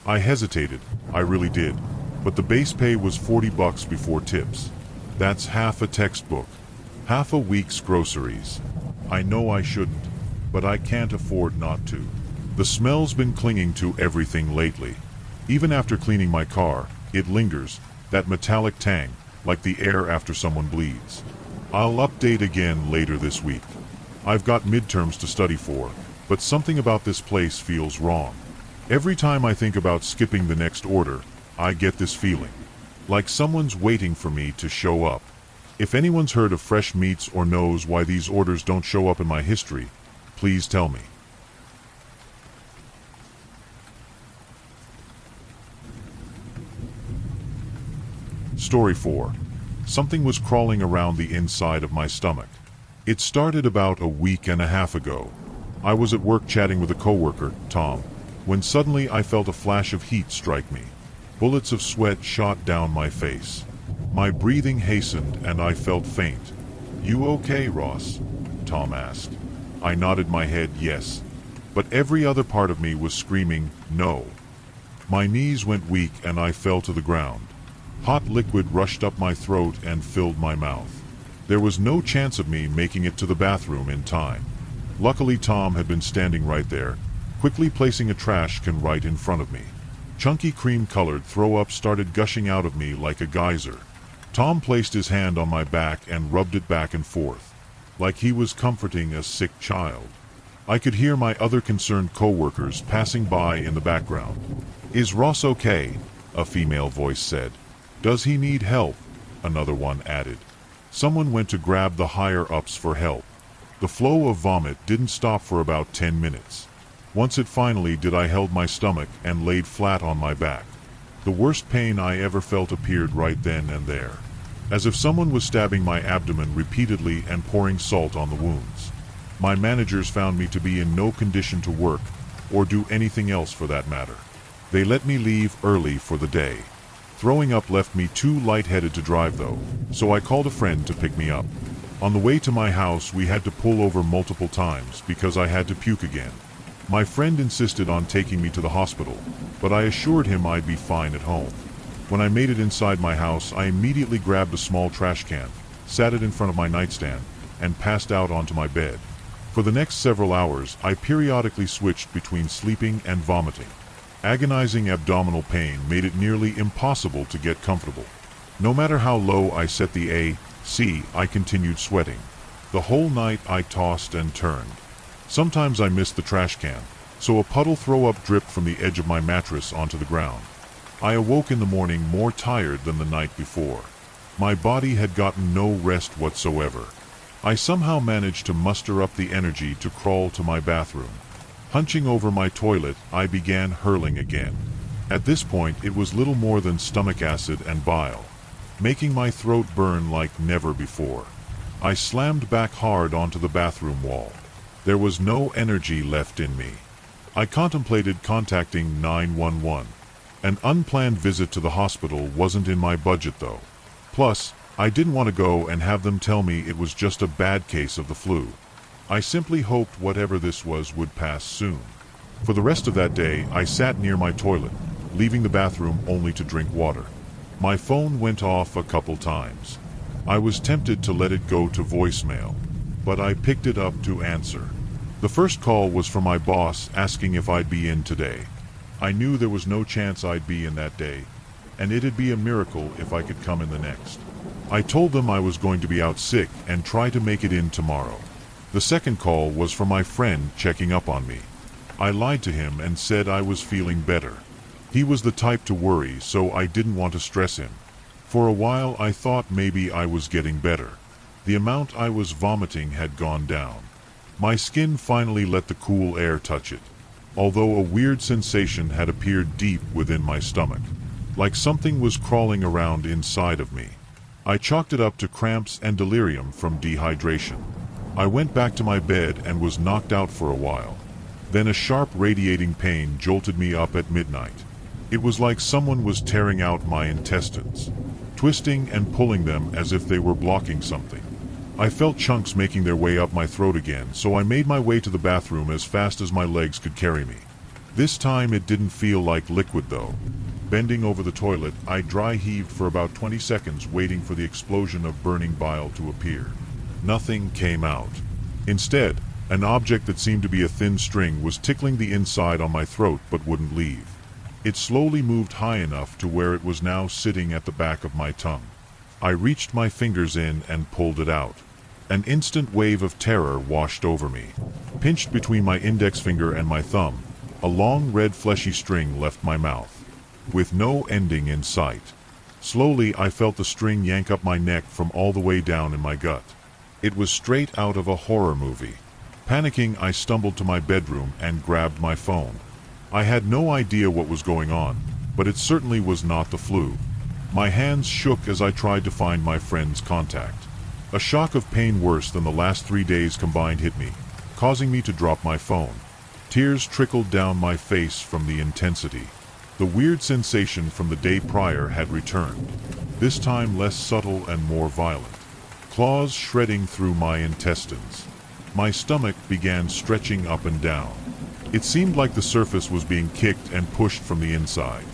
I hesitated, I really did, but the base pay was $40 before tips. That's half a textbook, half a week's groceries. I know I shouldn't, but I can't afford not to. The smell's been clinging to everything lately. Even after cleaning my car, it lingers, that metallic tang, like the air after someone bleeds. I'll update again later this week. I've got midterms to study for, but something about this place feels wrong. Every time I think about skipping the next order, I get this feeling, like someone's waiting for me to show up. If anyone's heard of fresh meats or knows why these orders don't show up in my history, please tell me. Story 4. Something was crawling around the inside of my stomach. It started about a week and a half ago. I was at work chatting with a coworker, Tom, when suddenly I felt a flash of heat strike me. Bullets of sweat shot down my face. My breathing hastened and I felt faint. "You okay, Ross?" Tom asked. I nodded my head yes, but every other part of me was screaming no. My knees went weak and I fell to the ground. Hot liquid rushed up my throat and filled my mouth. There was no chance of me making it to the bathroom in time. Luckily, Tom had been standing right there, quickly placing a trash can right in front of me. Chunky cream-colored throw-up started gushing out of me like a geyser. Tom placed his hand on my back and rubbed it back and forth, like he was comforting a sick child. I could hear my other concerned co-workers passing by in the background. "Is Ross okay?" a female voice said. "Does he need help?" another one added. Someone went to grab the higher-ups for help. The flow of vomit didn't stop for about 10 minutes. Once it finally did, I held my stomach and laid flat on my back. The worst pain I ever felt appeared right then and there, as if someone was stabbing my abdomen repeatedly and pouring salt on the wounds. My managers found me to be in no condition to work, or do anything else for that matter. They let me leave early for the day. Throwing up left me too lightheaded to drive though, so I called a friend to pick me up. On the way to my house we had to pull over multiple times because I had to puke again. My friend insisted on taking me to the hospital, but I assured him I'd be fine at home. When I made it inside my house, I immediately grabbed a small trash can, sat it in front of my nightstand, and passed out onto my bed. For the next several hours, I periodically switched between sleeping and vomiting. Agonizing abdominal pain made it nearly impossible to get comfortable. No matter how low I set the AC, I continued sweating. The whole night I tossed and turned. Sometimes I missed the trash can, so a puddle throw-up dripped from the edge of my mattress onto the ground. I awoke in the morning more tired than the night before. My body had gotten no rest whatsoever. I somehow managed to muster up the energy to crawl to my bathroom. Hunching over my toilet, I began hurling again. At this point, it was little more than stomach acid and bile, making my throat burn like never before. I slammed back hard onto the bathroom wall. There was no energy left in me. I contemplated contacting 911. An unplanned visit to the hospital wasn't in my budget though. Plus, I didn't want to go and have them tell me it was just a bad case of the flu. I simply hoped whatever this was would pass soon. For the rest of that day, I sat near my toilet, leaving the bathroom only to drink water. My phone went off a couple times. I was tempted to let it go to voicemail, but I picked it up to answer. The first call was from my boss asking if I'd be in today. I knew there was no chance I'd be in that day, and it'd be a miracle if I could come in the next. I told them I was going to be out sick and try to make it in tomorrow. The second call was from my friend checking up on me. I lied to him and said I was feeling better. He was the type to worry, so I didn't want to stress him. For a while I thought maybe I was getting better. The amount I was vomiting had gone down. My skin finally let the cool air touch it, although a weird sensation had appeared deep within my stomach, like something was crawling around inside of me. I chalked it up to cramps and delirium from dehydration. I went back to my bed and was knocked out for a while. Then a sharp radiating pain jolted me up at midnight. It was like someone was tearing out my intestines, twisting and pulling them as if they were blocking something. I felt chunks making their way up my throat again, so I made my way to the bathroom as fast as my legs could carry me. This time it didn't feel like liquid though. Bending over the toilet, I dry heaved for about 20 seconds waiting for the explosion of burning bile to appear. Nothing came out. Instead, an object that seemed to be a thin string was tickling the inside on my throat but wouldn't leave. It slowly moved high enough to where it was now sitting at the back of my tongue. I reached my fingers in and pulled it out. An instant wave of terror washed over me. Pinched between my index finger and my thumb, a long red fleshy string left my mouth, with no ending in sight. Slowly I felt the string yank up my neck from all the way down in my gut. It was straight out of a horror movie. Panicking, I stumbled to my bedroom and grabbed my phone. I had no idea what was going on, but it certainly was not the flu. My hands shook as I tried to find my friend's contact. A shock of pain worse than the last 3 days combined hit me, causing me to drop my phone. Tears trickled down my face from the intensity. The weird sensation from the day prior had returned, this time less subtle and more violent. Claws shredding through my intestines. My stomach began stretching up and down. It seemed like the surface was being kicked and pushed from the inside,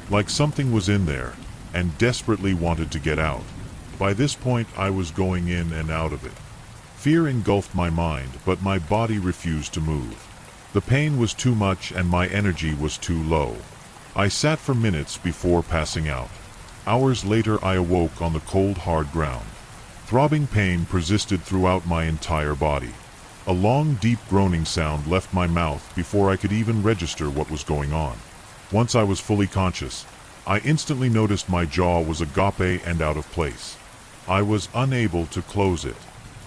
like something was in there and desperately wanted to get out. By this point I was going in and out of it. Fear engulfed my mind, but my body refused to move. The pain was too much and my energy was too low. I sat for minutes before passing out. Hours later I awoke on the cold, hard ground. Throbbing pain persisted throughout my entire body. A long, deep groaning sound left my mouth before I could even register what was going on. Once I was fully conscious, I instantly noticed my jaw was agape and out of place. I was unable to close it,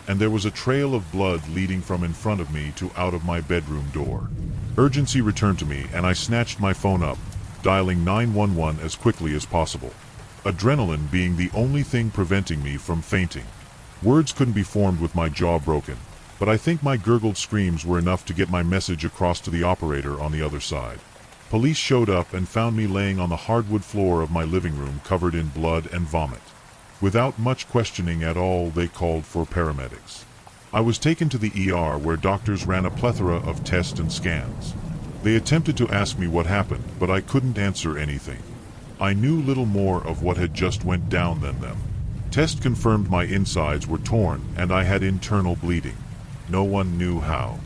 and there was a trail of blood leading from in front of me to out of my bedroom door. Urgency returned to me, and I snatched my phone up, dialing 911 as quickly as possible. Adrenaline being the only thing preventing me from fainting. Words couldn't be formed with my jaw broken, but I think my gurgled screams were enough to get my message across to the operator on the other side. Police showed up and found me laying on the hardwood floor of my living room covered in blood and vomit. Without much questioning at all, they called for paramedics. I was taken to the ER where doctors ran a plethora of tests and scans. They attempted to ask me what happened, but I couldn't answer anything. I knew little more of what had just went down than them. Tests confirmed my insides were torn and I had internal bleeding. No one knew how.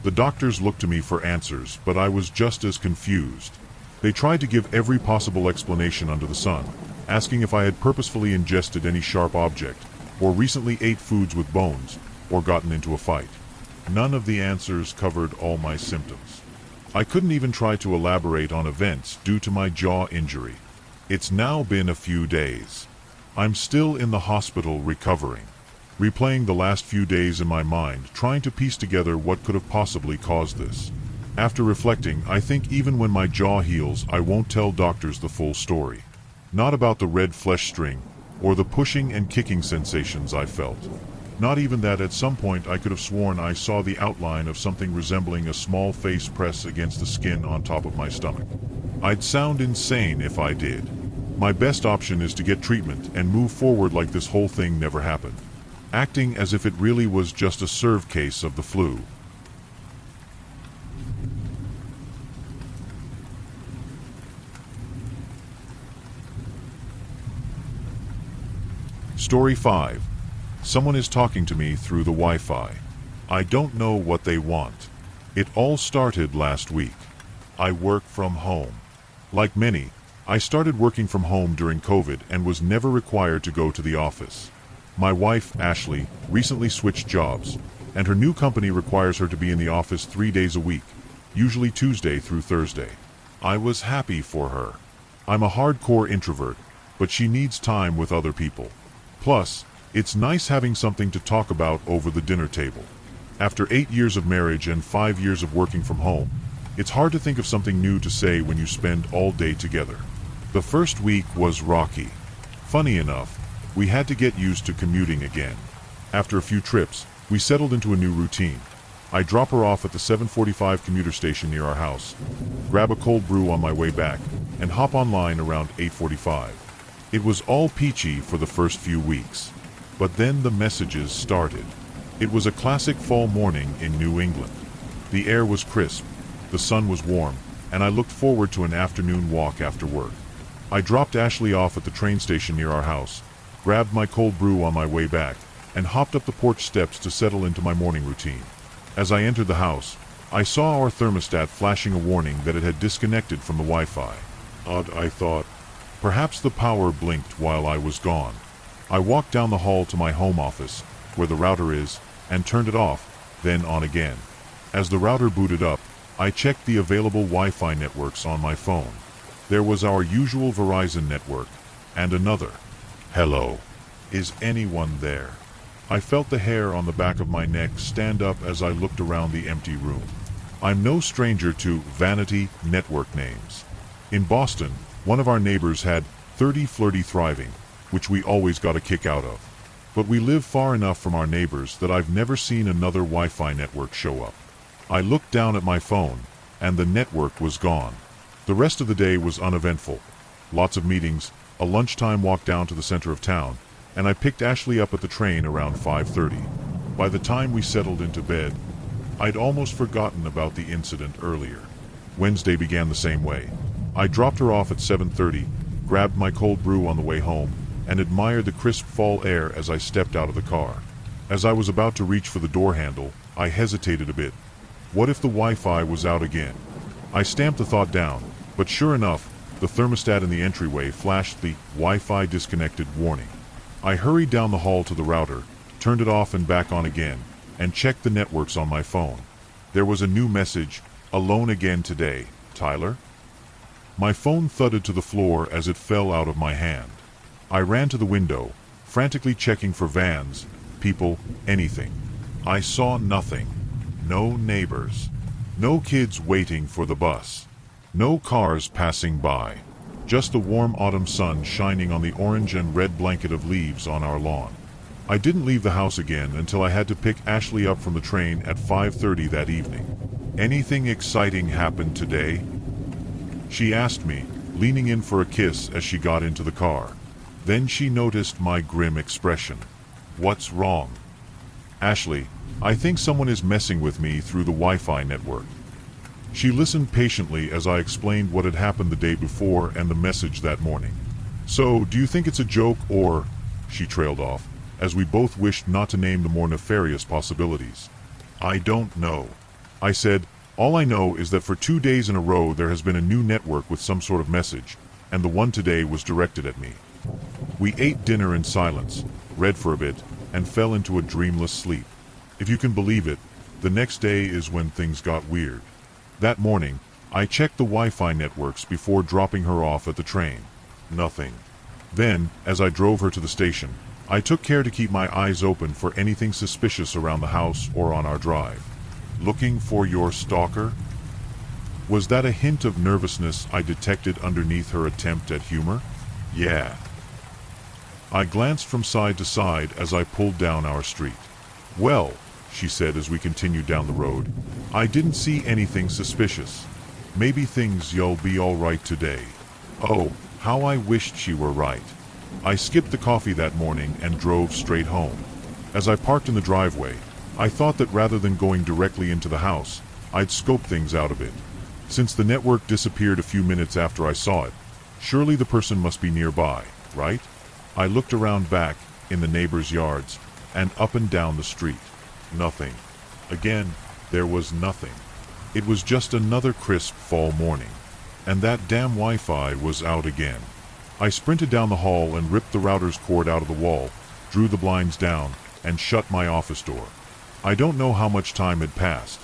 The doctors looked to me for answers, but I was just as confused. They tried to give every possible explanation under the sun, asking if I had purposefully ingested any sharp object, or recently ate foods with bones, or gotten into a fight. None of the answers covered all my symptoms. I couldn't even try to elaborate on events due to my jaw injury. It's now been a few days. I'm still in the hospital recovering, replaying the last few days in my mind, trying to piece together what could have possibly caused this. After reflecting, I think even when my jaw heals, I won't tell doctors the full story. Not about the red flesh string, or the pushing and kicking sensations I felt. Not even that at some point I could have sworn I saw the outline of something resembling a small face press against the skin on top of my stomach. I'd sound insane if I did. My best option is to get treatment and move forward like this whole thing never happened, acting as if it really was just a served case of the flu. Story 5. Someone is talking to me through the Wi-Fi. I don't know what they want. It all started last week. I work from home. Like many, I started working from home during COVID and was never required to go to the office. My wife, Ashley, recently switched jobs, and her new company requires her to be in the office 3 days a week, usually Tuesday through Thursday. I was happy for her. I'm a hardcore introvert, but she needs time with other people. Plus, it's nice having something to talk about over the dinner table. After 8 years of marriage and 5 years of working from home, it's hard to think of something new to say when you spend all day together. The first week was rocky. Funny enough, we had to get used to commuting again. After a few trips, we settled into a new routine. I drop her off at the 7:45 commuter station near our house, grab a cold brew on my way back, and hop online around 8:45. It was all peachy for the first few weeks. But then the messages started. It was a classic fall morning in New England. The air was crisp, the sun was warm, and I looked forward to an afternoon walk after work. I dropped Ashley off at the train station near our house, grabbed my cold brew on my way back, and hopped up the porch steps to settle into my morning routine. As I entered the house, I saw our thermostat flashing a warning that it had disconnected from the Wi-Fi. Odd, I thought. Perhaps the power blinked while I was gone. I walked down the hall to my home office, where the router is, and turned it off, then on again. As the router booted up, I checked the available Wi-Fi networks on my phone. There was our usual Verizon network, and another. Hello. Is anyone there? I felt the hair on the back of my neck stand up as I looked around the empty room. I'm no stranger to vanity network names. In Boston, one of our neighbors had 30 Flirty Thriving, which we always got a kick out of. But we live far enough from our neighbors that I've never seen another Wi-Fi network show up. I looked down at my phone, and the network was gone. The rest of the day was uneventful. Lots of meetings, a lunchtime walk down to the center of town, and I picked Ashley up at the train around 5:30. By the time we settled into bed, I'd almost forgotten about the incident earlier. Wednesday began the same way. I dropped her off at 7:30, grabbed my cold brew on the way home, and admired the crisp fall air as I stepped out of the car. As I was about to reach for the door handle, I hesitated a bit. What if the Wi-Fi was out again? I stamped the thought down, but sure enough, the thermostat in the entryway flashed the Wi-Fi disconnected warning. I hurried down the hall to the router, turned it off and back on again, and checked the networks on my phone. There was a new message, "Alone again today, Tyler?" My phone thudded to the floor as it fell out of my hand. I ran to the window, frantically checking for vans, people, anything. I saw nothing. No neighbors. No kids waiting for the bus. No cars passing by. Just the warm autumn sun shining on the orange and red blanket of leaves on our lawn. I didn't leave the house again until I had to pick Ashley up from the train at 5:30 that evening. "Anything exciting happened today?" she asked me, leaning in for a kiss as she got into the car. Then she noticed my grim expression. "What's wrong?" "Ashley, I think someone is messing with me through the Wi-Fi network." She listened patiently as I explained what had happened the day before and the message that morning. "So, do you think it's a joke or—" she trailed off, as we both wished not to name the more nefarious possibilities. "I don't know," I said. "All I know is that for 2 days in a row there has been a new network with some sort of message, and the one today was directed at me." We ate dinner in silence, read for a bit, and fell into a dreamless sleep. If you can believe it, the next day is when things got weird. That morning, I checked the Wi-Fi networks before dropping her off at the train. Nothing. Then, as I drove her to the station, I took care to keep my eyes open for anything suspicious around the house or on our drive. "Looking for your stalker?" Was that a hint of nervousness I detected underneath her attempt at humor? Yeah. I glanced from side to side as I pulled down our street. "Well," she said as we continued down the road, "I didn't see anything suspicious. Maybe things you'll be all right today." Oh, how I wished she were right. I skipped the coffee that morning and drove straight home. As I parked in the driveway, I thought that rather than going directly into the house, I'd scope things out a bit. Since the network disappeared a few minutes after I saw it, surely the person must be nearby, right? I looked around back, in the neighbors' yards, and up and down the street. Nothing. Again, there was nothing. It was just another crisp fall morning. And that damn Wi-Fi was out again. I sprinted down the hall and ripped the router's cord out of the wall, drew the blinds down, and shut my office door. I don't know how much time had passed.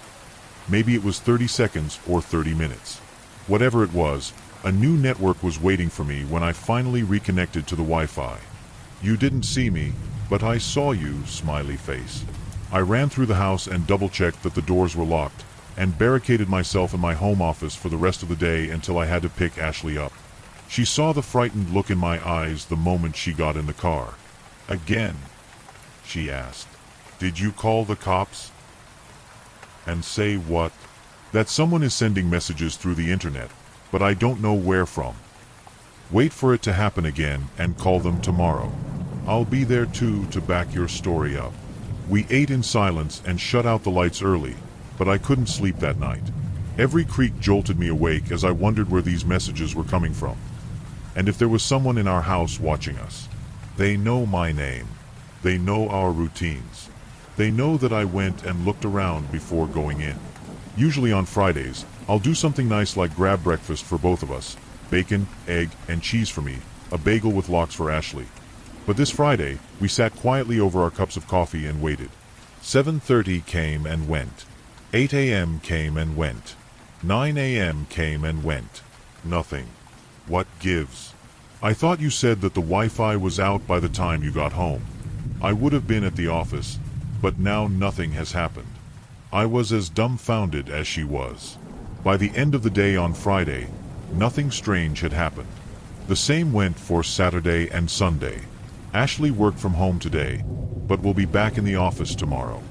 Maybe it was 30 seconds or 30 minutes. Whatever it was, a new network was waiting for me when I finally reconnected to the Wi-Fi. You didn't see me, but I saw you, smiley face. I ran through the house and double-checked that the doors were locked, and barricaded myself in my home office for the rest of the day until I had to pick Ashley up. She saw the frightened look in my eyes the moment she got in the car. Again, she asked. Did you call the cops? And say what? That someone is sending messages through the internet, but I don't know where from. Wait for it to happen again and call them tomorrow. I'll be there too to back your story up. We ate in silence and shut out the lights early, but I couldn't sleep that night. Every creak jolted me awake as I wondered where these messages were coming from. And if there was someone in our house watching us. They know my name. They know our routines. They know that I went and looked around before going in. Usually on Fridays, I'll do something nice like grab breakfast for both of us, bacon, egg, and cheese for me, a bagel with lox for Ashley. But this Friday, we sat quietly over our cups of coffee and waited. 7:30 came and went. 8 a.m. came and went. 9 a.m. came and went. Nothing. What gives? I thought you said that the Wi-Fi was out by the time you got home. I would have been at the office, but now nothing has happened. I was as dumbfounded as she was. By the end of the day on Friday, nothing strange had happened. The same went for Saturday and Sunday. Ashley worked from home today, but will be back in the office tomorrow.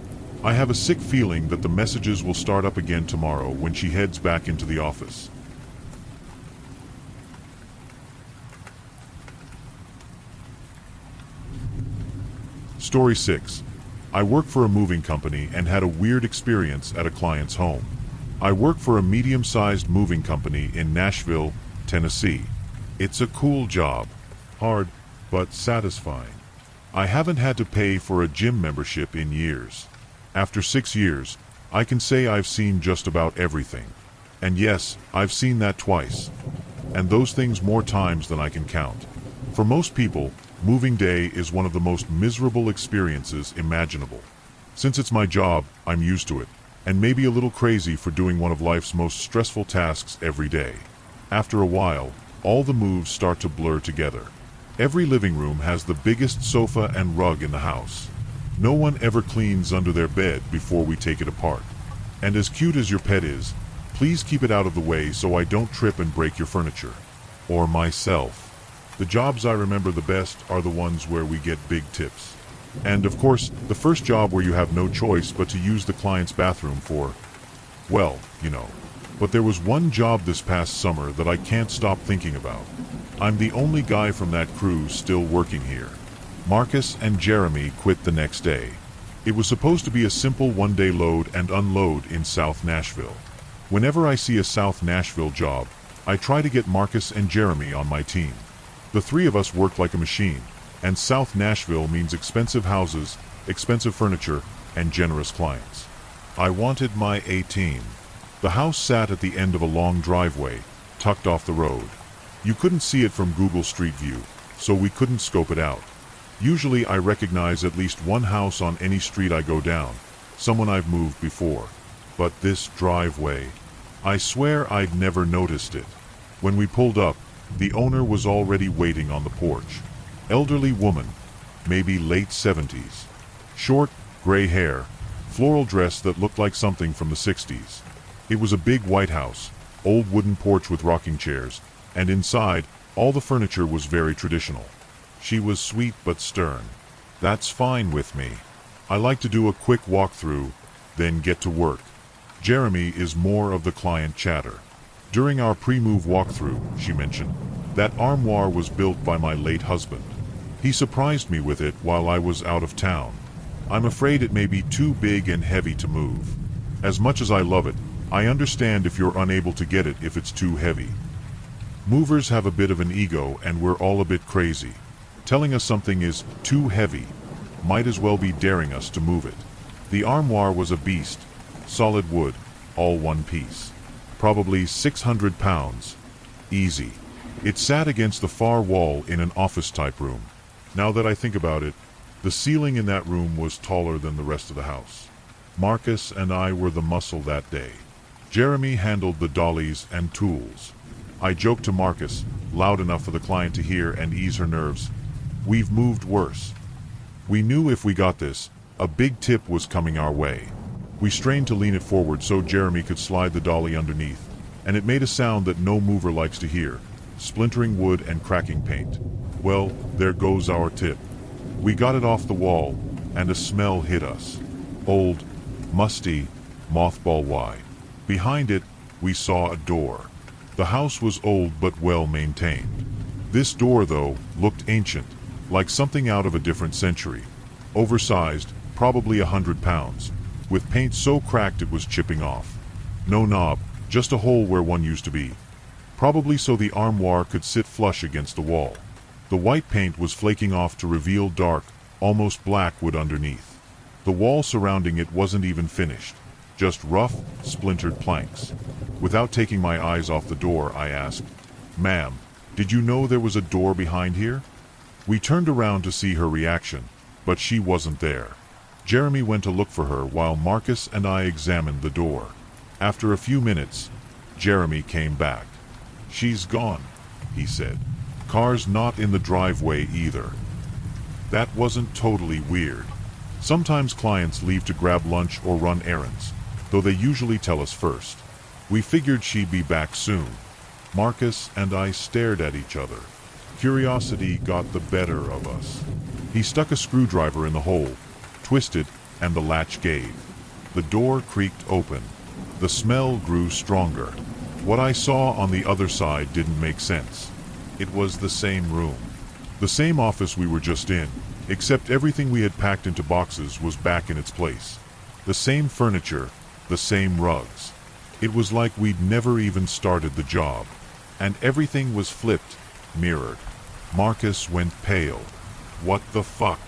I have a sick feeling that the messages will start up again tomorrow when she heads back into the office. Story 6. I work for a moving company and had a weird experience at a client's home. I work for a medium-sized moving company in Nashville, Tennessee. It's a cool job. Hard, but satisfying. I haven't had to pay for a gym membership in years. After 6 years, I can say I've seen just about everything. And yes, I've seen that twice. And those things more times than I can count. For most people, moving day is one of the most miserable experiences imaginable. Since it's my job, I'm used to it, and maybe a little crazy for doing one of life's most stressful tasks every day. After a while, all the moves start to blur together. Every living room has the biggest sofa and rug in the house. No one ever cleans under their bed before we take it apart. And as cute as your pet is, please keep it out of the way so I don't trip and break your furniture. Or myself. The jobs I remember the best are the ones where we get big tips. And of course, the first job where you have no choice but to use the client's bathroom for, well, you know. But there was one job this past summer that I can't stop thinking about. I'm the only guy from that crew still working here. Marcus and Jeremy quit the next day. It was supposed to be a simple one-day load and unload in South Nashville. Whenever I see a South Nashville job, I try to get Marcus and Jeremy on my team. The three of us work like a machine, and South Nashville means expensive houses, expensive furniture, and generous clients. I wanted my A-team. The house sat at the end of a long driveway, tucked off the road. You couldn't see it from Google Street View, so we couldn't scope it out. Usually I recognize at least one house on any street I go down, someone I've moved before. But this driveway, I swear I'd never noticed it. When we pulled up, the owner was already waiting on the porch. Elderly woman, maybe late 70s. Short, gray hair, floral dress that looked like something from the 60s. It was a big white house, old wooden porch with rocking chairs, and inside, all the furniture was very traditional. She was sweet but stern. That's fine with me. I like to do a quick walkthrough, then get to work. Jeremy is more of the client chatter. During our pre-move walkthrough, she mentioned, that armoire was built by my late husband. He surprised me with it while I was out of town. I'm afraid it may be too big and heavy to move. As much as I love it, I understand if you're unable to get it if it's too heavy. Movers have a bit of an ego and we're all a bit crazy. telling us something is too heavy, might as well be daring us to move it. The armoire was a beast, solid wood, all one piece. Probably 600 pounds. Easy. It sat against the far wall in an office-type room. Now that I think about it, the ceiling in that room was taller than the rest of the house. Marcus and I were the muscle that day. Jeremy handled the dollies and tools. I joked to Marcus, loud enough for the client to hear and ease her nerves, "We've moved worse." We knew if we got this, a big tip was coming our way. We strained to lean it forward so Jeremy could slide the dolly underneath, and it made a sound that no mover likes to hear, splintering wood and cracking paint. Well, there goes our tip. We got it off the wall, and a smell hit us. Old, musty, mothball. Behind it, we saw a door. The house was old but well maintained. This door, though, looked ancient, like something out of a different century. Oversized, probably 100 pounds, with paint so cracked it was chipping off. No knob, just a hole where one used to be. Probably so the armoire could sit flush against the wall. The white paint was flaking off to reveal dark, almost black wood underneath. The wall surrounding it wasn't even finished, just rough, splintered planks. Without taking my eyes off the door, I asked, "Ma'am, did you know there was a door behind here?" We turned around to see her reaction, but she wasn't there. Jeremy went to look for her while Marcus and I examined the door. After a few minutes, Jeremy came back. "She's gone," he said. "Car's not in the driveway either." That wasn't totally weird. Sometimes clients leave to grab lunch or run errands, though they usually tell us first. We figured she'd be back soon. Marcus and I stared at each other. Curiosity got the better of us. He stuck a screwdriver in the hole, twisted, and the latch gave. The door creaked open. The smell grew stronger. What I saw on the other side didn't make sense. It was the same room. The same office we were just in, except everything we had packed into boxes was back in its place. The same furniture, the same rugs. It was like we'd never even started the job. And everything was flipped, mirrored. Marcus went pale. "What the fuck?"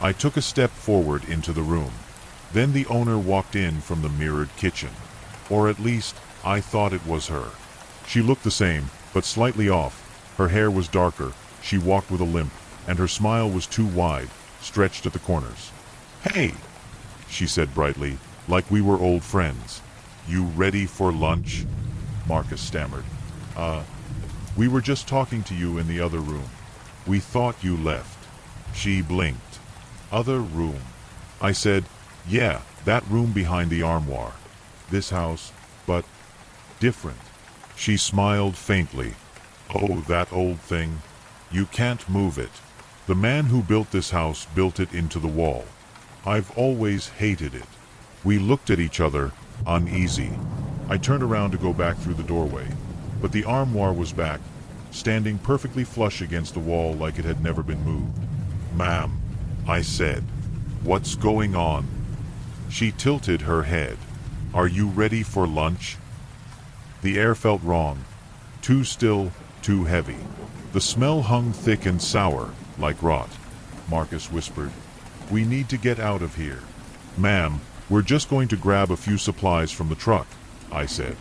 I took a step forward into the room. Then the owner walked in from the mirrored kitchen. Or at least, I thought it was her. She looked the same, but slightly off. Her hair was darker, she walked with a limp, and her smile was too wide, stretched at the corners. "Hey," she said brightly, like we were old friends. "You ready for lunch?" Marcus stammered. We were just talking to you in the other room. We thought you left." She blinked. "Other room?" I said, "Yeah, that room behind the armoire. This house, but different." She smiled faintly. "Oh, that old thing. You can't move it. The man who built this house built it into the wall. I've always hated it." We looked at each other, uneasy. I turned around to go back through the doorway, but the armoire was back, standing perfectly flush against the wall like it had never been moved. "Ma'am," I said, "what's going on?" She tilted her head. "Are you ready for lunch?" The air felt wrong. Too still, too heavy. The smell hung thick and sour, like rot. Marcus whispered, "We need to get out of here." "Ma'am, we're just going to grab a few supplies from the truck," I said.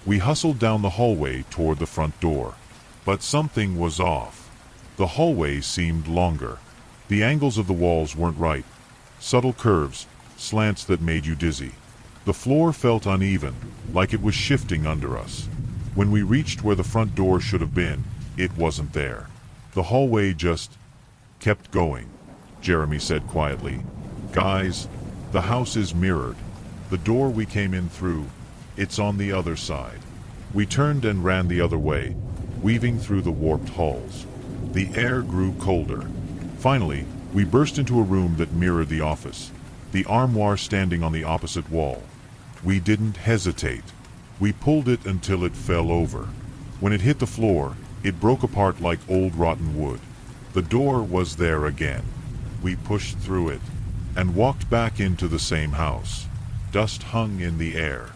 We hustled down the hallway toward the front door. But something was off. The hallway seemed longer. The angles of the walls weren't right. Subtle curves, slants that made you dizzy. The floor felt uneven, like it was shifting under us. When we reached where the front door should have been, it wasn't there. The hallway just kept going. Jeremy said quietly, "Guys, the house is mirrored. The door we came in through, it's on the other side." We turned and ran the other way, weaving through the warped halls. The air grew colder. Finally, we burst into a room that mirrored the office, the armoire standing on the opposite wall. We didn't hesitate. We pulled it until it fell over. When it hit the floor, it broke apart like old rotten wood. The door was there again. We pushed through it and walked back into the same house. Dust hung in the air.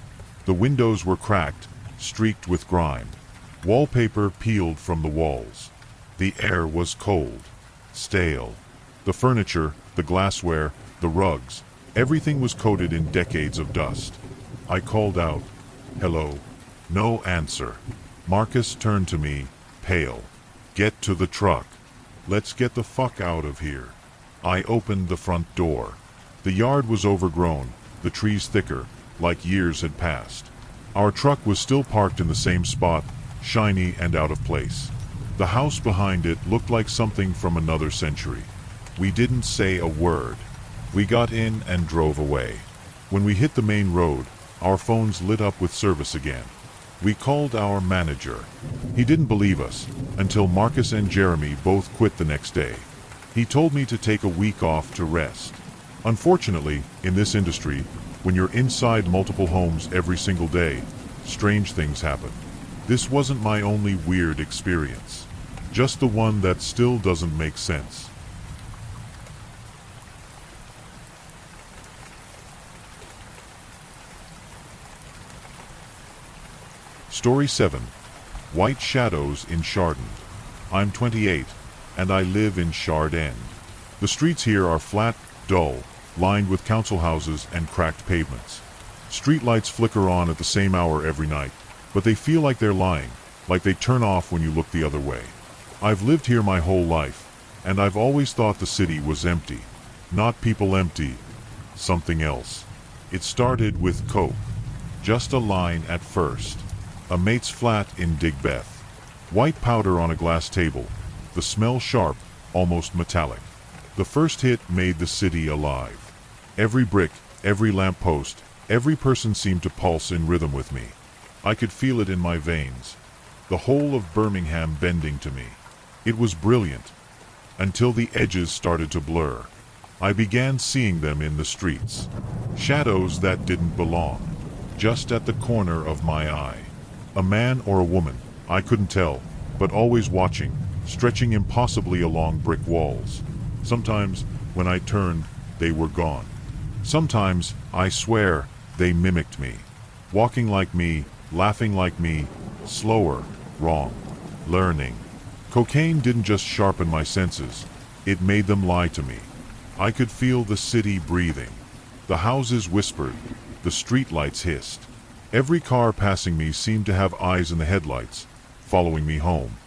The windows were cracked, streaked with grime. Wallpaper peeled from the walls. The air was cold. stale. The furniture, the glassware, the rugs, everything was coated in decades of dust. I called out, "Hello." No answer. Marcus turned to me, pale. "Get to the truck. Let's get the fuck out of here." I opened the front door. The yard was overgrown, the trees thicker, like years had passed. Our truck was still parked in the same spot, shiny and out of place. The house behind it looked like something from another century. We didn't say a word. We got in and drove away. When we hit the main road, our phones lit up with service again. We called our manager. He didn't believe us, until Marcus and Jeremy both quit the next day. He told me to take a week off to rest. Unfortunately, in this industry, when you're inside multiple homes every single day, strange things happen. This wasn't my only weird experience. Just the one that still doesn't make sense. Story 7. White Shadows in Chardon. I'm 28, and I live in Shard End. The streets here are flat, dull, lined with council houses and cracked pavements. Streetlights flicker on at the same hour every night, but they feel like they're lying, like they turn off when you look the other way. I've lived here my whole life, and I've always thought the city was empty. Not people empty, something else. It started with coke. Just a line at first. A mate's flat in Digbeth. White powder on a glass table. The smell sharp, almost metallic. The first hit made the city alive. Every brick, every lamppost, every person seemed to pulse in rhythm with me. I could feel it in my veins. The whole of Birmingham bending to me. It was brilliant. Until the edges started to blur. I began seeing them in the streets. Shadows that didn't belong. Just at the corner of my eye. A man or a woman, I couldn't tell, but always watching, stretching impossibly along brick walls. Sometimes, when I turned, they were gone. Sometimes, I swear, they mimicked me. Walking like me, laughing like me, slower, wrong. Learning. Cocaine didn't just sharpen my senses, it made them lie to me. I could feel the city breathing. The houses whispered, the streetlights hissed. Every car passing me seemed to have eyes in the headlights, following me home.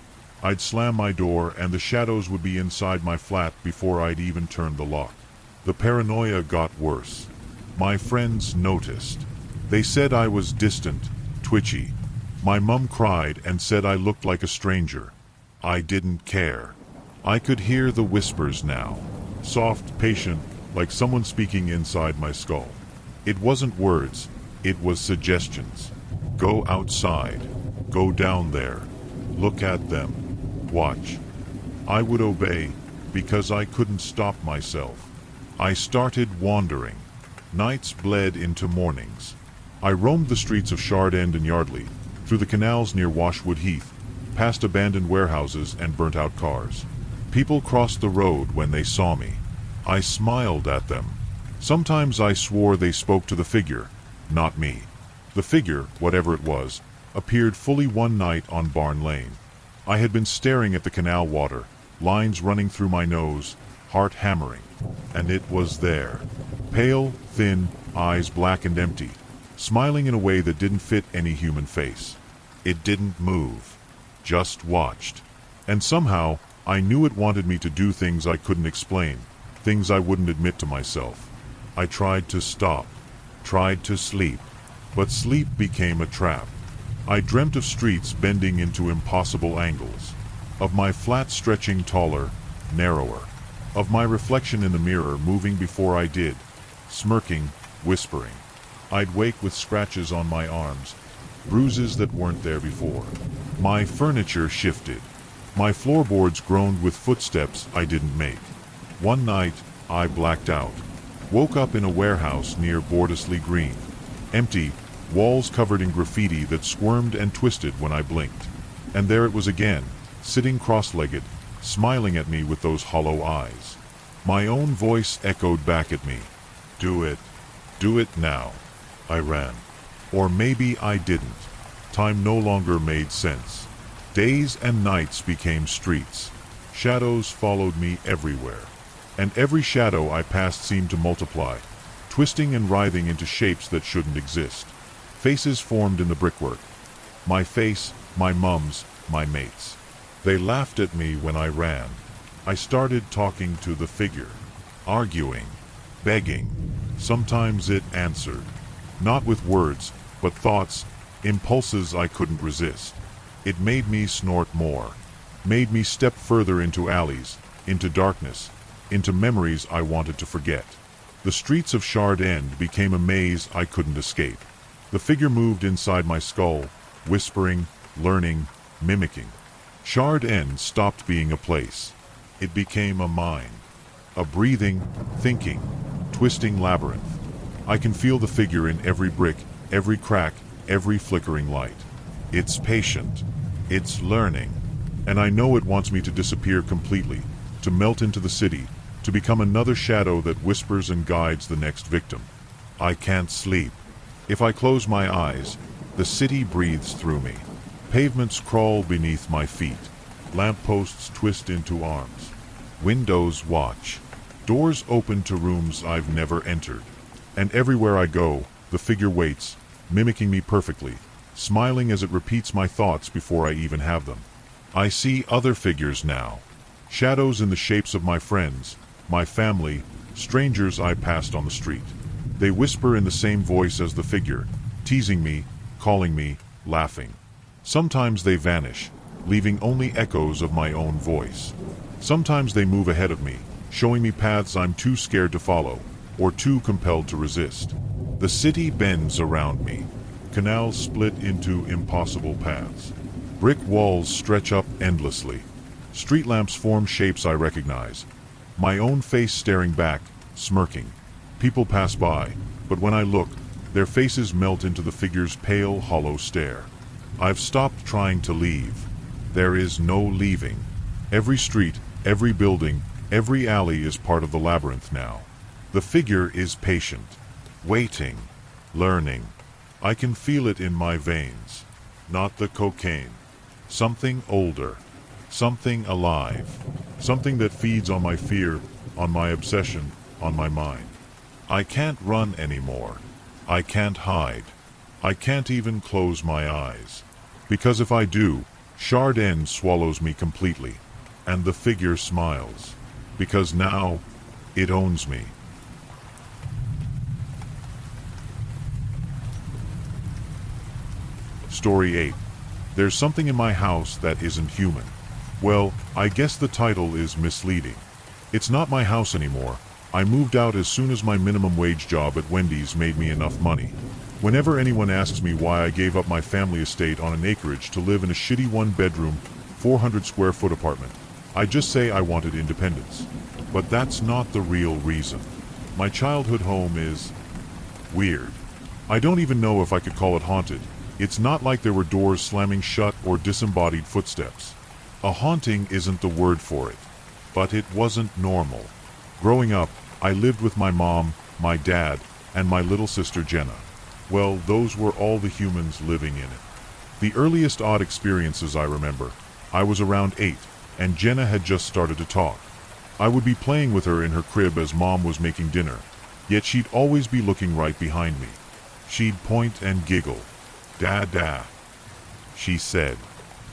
I'd slam my door and the shadows would be inside my flat before I'd even turned the lock. The paranoia got worse. My friends noticed. They said I was distant, twitchy. My mum cried and said I looked like a stranger. I didn't care. I could hear the whispers now. Soft, patient, like someone speaking inside my skull. It wasn't words. It was suggestions. Go outside. Go down there. Look at them. Watch. I would obey, because I couldn't stop myself. I started wandering. Nights bled into mornings. I roamed the streets of Shard End and Yardley, through the canals near Washwood Heath, past abandoned warehouses and burnt-out cars. People crossed the road when they saw me. I smiled at them. Sometimes I swore they spoke to the figure, not me. The figure, whatever it was, appeared fully one night on Barn Lane. I had been staring at the canal water, lines running through my nose, heart hammering. And it was there. Pale, thin, eyes black and empty, smiling in a way that didn't fit any human face. It didn't move, just watched. And somehow, I knew it wanted me to do things I couldn't explain, things I wouldn't admit to myself. I tried to stop, tried to sleep, but sleep became a trap. I dreamt of streets bending into impossible angles, of my flat stretching taller, narrower, of my reflection in the mirror moving before I did, smirking, whispering. I'd wake with scratches on my arms, bruises that weren't there before. My furniture shifted. My floorboards groaned with footsteps I didn't make. One night, I blacked out. Woke up in a warehouse near Bordesley Green. Empty, walls covered in graffiti that squirmed and twisted when I blinked. And there it was again, sitting cross-legged, smiling at me with those hollow eyes. My own voice echoed back at me. Do it. Do it now. I ran. Or maybe I didn't. Time no longer made sense. Days and nights became streets. Shadows followed me everywhere. And every shadow I passed seemed to multiply, twisting and writhing into shapes that shouldn't exist. Faces formed in the brickwork. My face, my mum's, my mate's. They laughed at me when I ran. I started talking to the figure, arguing, begging. Sometimes it answered. Not with words, but thoughts, impulses I couldn't resist. It made me snort more, made me step further into alleys, into darkness, into memories I wanted to forget. The streets of Shard End became a maze I couldn't escape. The figure moved inside my skull, whispering, learning, mimicking. Shard End stopped being a place. It became a mind. A breathing, thinking, twisting labyrinth. I can feel the figure in every brick, every crack, every flickering light. It's patient. It's learning. And I know it wants me to disappear completely, to melt into the city, to become another shadow that whispers and guides the next victim. I can't sleep. If I close my eyes, the city breathes through me. Pavements crawl beneath my feet. Lampposts twist into arms. Windows watch. Doors open to rooms I've never entered. And everywhere I go, the figure waits, mimicking me perfectly, smiling as it repeats my thoughts before I even have them. I see other figures now. Shadows in the shapes of my friends, my family, strangers I passed on the street. They whisper in the same voice as the figure, teasing me, calling me, laughing. Sometimes they vanish, leaving only echoes of my own voice. Sometimes they move ahead of me, showing me paths I'm too scared to follow, or too compelled to resist. The city bends around me. Canals split into impossible paths. Brick walls stretch up endlessly. Street lamps form shapes I recognize. My own face staring back, smirking. People pass by, but when I look, their faces melt into the figure's pale, hollow stare. I've stopped trying to leave. There is no leaving. Every street, every building, every alley is part of the labyrinth now. The figure is patient, waiting, learning. I can feel it in my veins. Not the cocaine. Something older. Something alive. Something that feeds on my fear, on my obsession, on my mind. I can't run anymore. I can't hide. I can't even close my eyes. Because if I do, Shard End swallows me completely. And the figure smiles. Because now, it owns me. Story 8. There's something in my house that isn't human. Well, I guess the title is misleading. It's not my house anymore. I moved out as soon as my minimum wage job at Wendy's made me enough money. Whenever anyone asks me why I gave up my family estate on an acreage to live in a shitty one-bedroom, 400-square-foot apartment, I just say I wanted independence. But that's not the real reason. My childhood home is weird. I don't even know if I could call it haunted. It's not like there were doors slamming shut or disembodied footsteps. A haunting isn't the word for it. But it wasn't normal. Growing up, I lived with my mom, my dad, and my little sister Jenna. Well, those were all the humans living in it. The earliest odd experiences I remember, I was around 8, and Jenna had just started to talk. I would be playing with her in her crib as Mom was making dinner, yet she'd always be looking right behind me. She'd point and giggle. "Dada," she said.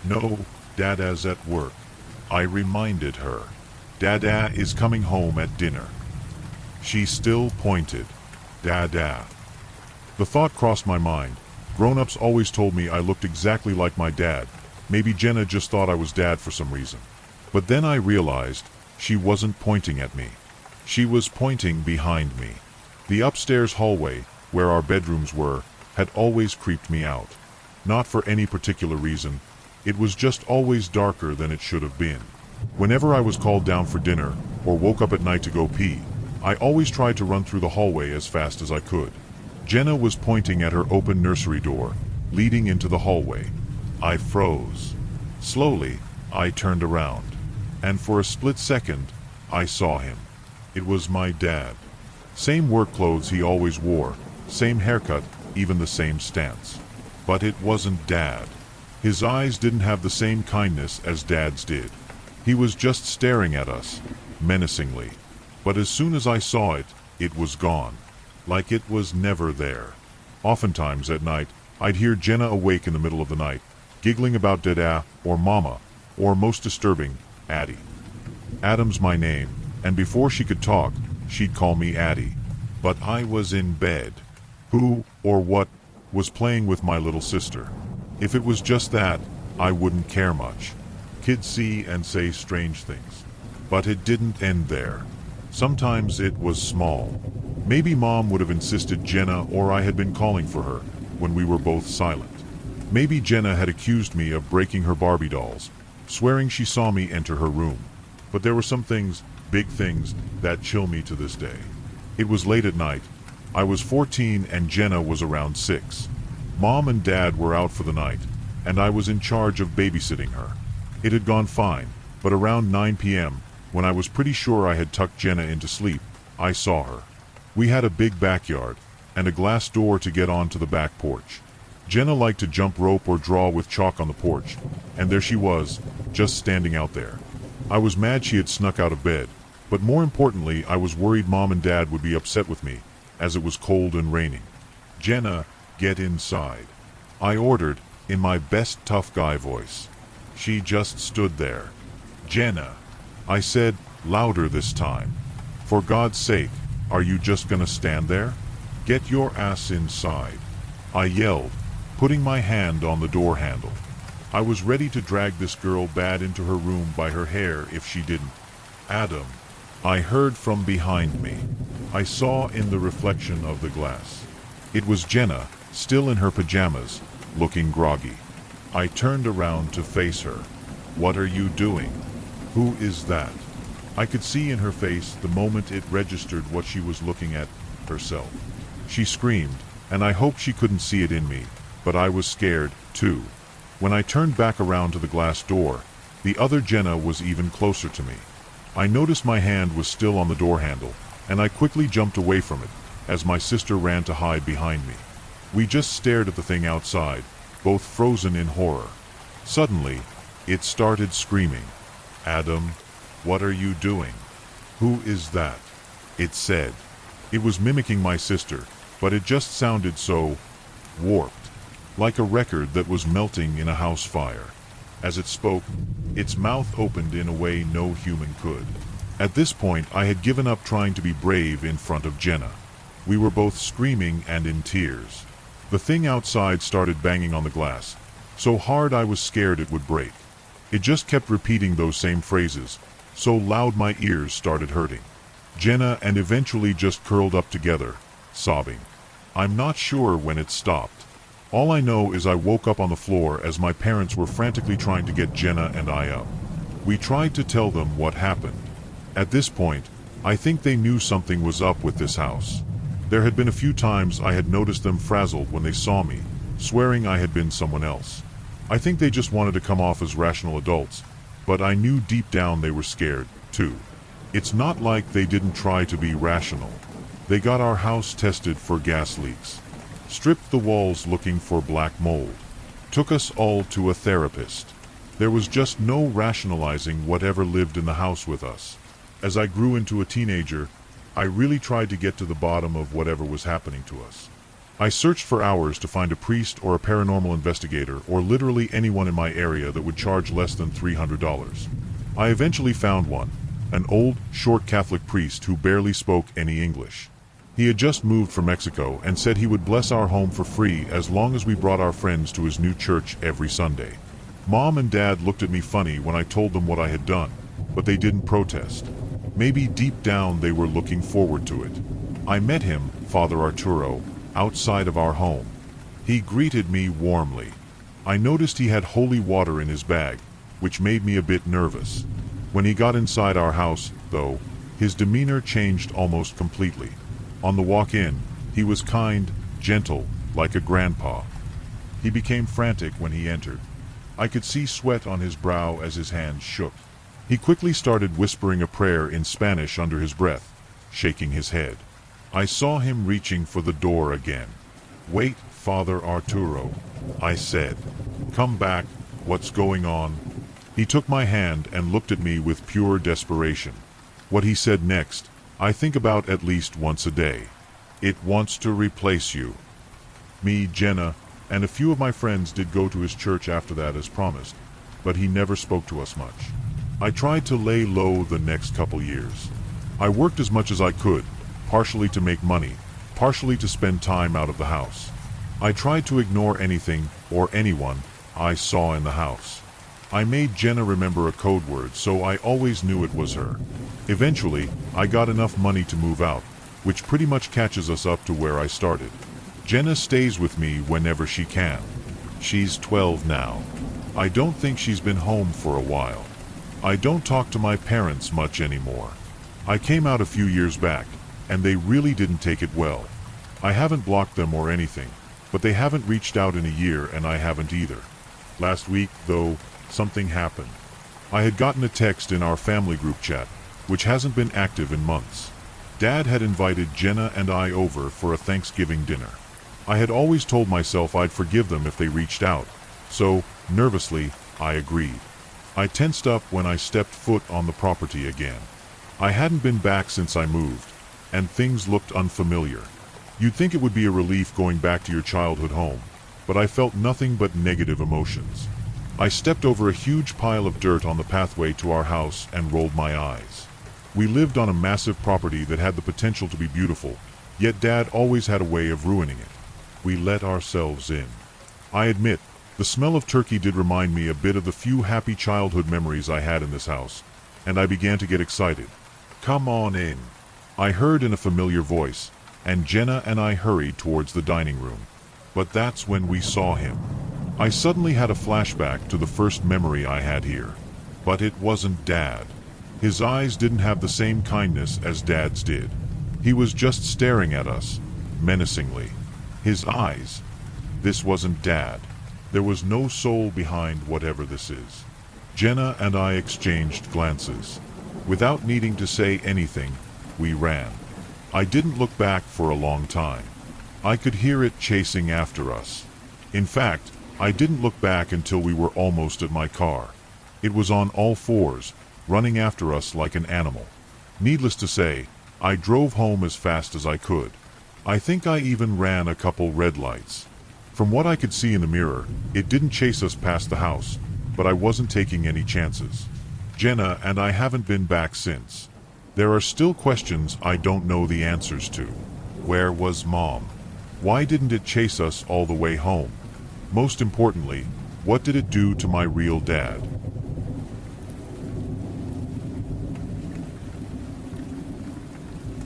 "No, Dada's at work." I reminded her. "Dada is coming home at dinner." She still pointed. "Dada." The thought crossed my mind. Grown-ups always told me I looked exactly like my dad. Maybe Jenna just thought I was dad for some reason. But then I realized she wasn't pointing at me. She was pointing behind me. The upstairs hallway, where our bedrooms were, had always creeped me out. Not for any particular reason. It was just always darker than it should have been. Whenever I was called down for dinner, or woke up at night to go pee, I always tried to run through the hallway as fast as I could. Jenna was pointing at her open nursery door, leading into the hallway. I froze. Slowly, I turned around. And for a split second, I saw him. It was my dad. Same work clothes he always wore, same haircut, even the same stance. But it wasn't Dad. His eyes didn't have the same kindness as Dad's did. He was just staring at us, menacingly. But as soon as I saw it, it was gone. Like it was never there. Oftentimes at night, I'd hear Jenna awake in the middle of the night, giggling about Dada, or Mama, or most disturbing, Addie. Adam's my name, and before she could talk, she'd call me Addie. But I was in bed. Who, or what, was playing with my little sister? If it was just that, I wouldn't care much. Kids see and say strange things. But it didn't end there. Sometimes it was small. Maybe Mom would have insisted Jenna or I had been calling for her when we were both silent. Maybe Jenna had accused me of breaking her Barbie dolls, swearing she saw me enter her room. But there were some things, big things, that chill me to this day. It was late at night. I was 14 and Jenna was around 6. Mom and Dad were out for the night, and I was in charge of babysitting her. It had gone fine, but around 9 p.m., when I was pretty sure I had tucked Jenna into sleep, I saw her. We had a big backyard, and a glass door to get onto the back porch. Jenna liked to jump rope or draw with chalk on the porch, and there she was, just standing out there. I was mad she had snuck out of bed, but more importantly, I was worried Mom and Dad would be upset with me, as it was cold and raining. "Jenna, get inside," I ordered, in my best tough guy voice. She just stood there. "Jenna," I said, louder this time. "For God's sake, are you just gonna stand there? Get your ass inside," I yelled, putting my hand on the door handle. I was ready to drag this girl bad into her room by her hair if she didn't. "Adam," I heard from behind me. I saw in the reflection of the glass. It was Jenna, still in her pajamas, looking groggy. I turned around to face her. "What are you doing? Who is that?" I could see in her face the moment it registered what she was looking at, herself. She screamed, and I hoped she couldn't see it in me, but I was scared, too. When I turned back around to the glass door, the other Jenna was even closer to me. I noticed my hand was still on the door handle, and I quickly jumped away from it, as my sister ran to hide behind me. We just stared at the thing outside, both frozen in horror. Suddenly, it started screaming. "Adam, what are you doing? Who is that?" it said. It was mimicking my sister, but it just sounded so warped, like a record that was melting in a house fire. As it spoke, its mouth opened in a way no human could. At this point, I had given up trying to be brave in front of Jenna. We were both screaming and in tears. The thing outside started banging on the glass, so hard I was scared it would break. It just kept repeating those same phrases, so loud my ears started hurting. Jenna and eventually just curled up together, sobbing. I'm not sure when it stopped. All I know is I woke up on the floor as my parents were frantically trying to get Jenna and I up. We tried to tell them what happened. At this point, I think they knew something was up with this house. There had been a few times I had noticed them frazzled when they saw me, swearing I had been someone else. I think they just wanted to come off as rational adults, but I knew deep down they were scared, too. It's not like they didn't try to be rational. They got our house tested for gas leaks, stripped the walls looking for black mold, took us all to a therapist. There was just no rationalizing whatever lived in the house with us. As I grew into a teenager, I really tried to get to the bottom of whatever was happening to us. I searched for hours to find a priest or a paranormal investigator or literally anyone in my area that would charge less than $300. I eventually found one, an old, short Catholic priest who barely spoke any English. He had just moved from Mexico and said he would bless our home for free as long as we brought our friends to his new church every Sunday. Mom and Dad looked at me funny when I told them what I had done, but they didn't protest. Maybe deep down they were looking forward to it. I met him, Father Arturo, outside of our home. He greeted me warmly. I noticed he had holy water in his bag, which made me a bit nervous. When he got inside our house, though, his demeanor changed almost completely. On the walk in, he was kind, gentle, like a grandpa. He became frantic when he entered. I could see sweat on his brow as his hands shook. He quickly started whispering a prayer in Spanish under his breath, shaking his head. I saw him reaching for the door again. "Wait, Father Arturo," I said. "Come back, what's going on?" He took my hand and looked at me with pure desperation. What he said next, I think about at least once a day. It wants to replace you. Me, Jenna, and a few of my friends did go to his church after that as promised, but he never spoke to us much. I tried to lay low the next couple years. I worked as much as I could, partially to make money, partially to spend time out of the house. I tried to ignore anything or anyone I saw in the house. I made Jenna remember a code word, so I always knew it was her. Eventually, I got enough money to move out, which pretty much catches us up to where I started. Jenna stays with me whenever she can. She's 12 now. I don't think she's been home for a while. I don't talk to my parents much anymore. I came out a few years back, and they really didn't take it well. I haven't blocked them or anything, but they haven't reached out in a year and I haven't either. Last week, though, something happened. I had gotten a text in our family group chat, which hasn't been active in months. Dad had invited Jenna and I over for a Thanksgiving dinner. I had always told myself I'd forgive them if they reached out, so, nervously, I agreed. I tensed up when I stepped foot on the property again. I hadn't been back since I moved, and things looked unfamiliar. You'd think it would be a relief going back to your childhood home, but I felt nothing but negative emotions. I stepped over a huge pile of dirt on the pathway to our house and rolled my eyes. We lived on a massive property that had the potential to be beautiful, yet Dad always had a way of ruining it. We let ourselves in. I admit, the smell of turkey did remind me a bit of the few happy childhood memories I had in this house, and I began to get excited. "Come on in," I heard in a familiar voice, and Jenna and I hurried towards the dining room. But that's when we saw him. I suddenly had a flashback to the first memory I had here. But it wasn't Dad. His eyes didn't have the same kindness as Dad's did. He was just staring at us, menacingly. His eyes. This wasn't Dad. There was no soul behind whatever this is. Jenna and I exchanged glances. Without needing to say anything, we ran. I didn't look back for a long time. I could hear it chasing after us. In fact, I didn't look back until we were almost at my car. It was on all fours, running after us like an animal. Needless to say, I drove home as fast as I could. I think I even ran a couple red lights. From what I could see in the mirror, it didn't chase us past the house, but I wasn't taking any chances. Jenna and I haven't been back since. There are still questions I don't know the answers to. Where was Mom? Why didn't it chase us all the way home? Most importantly, what did it do to my real dad?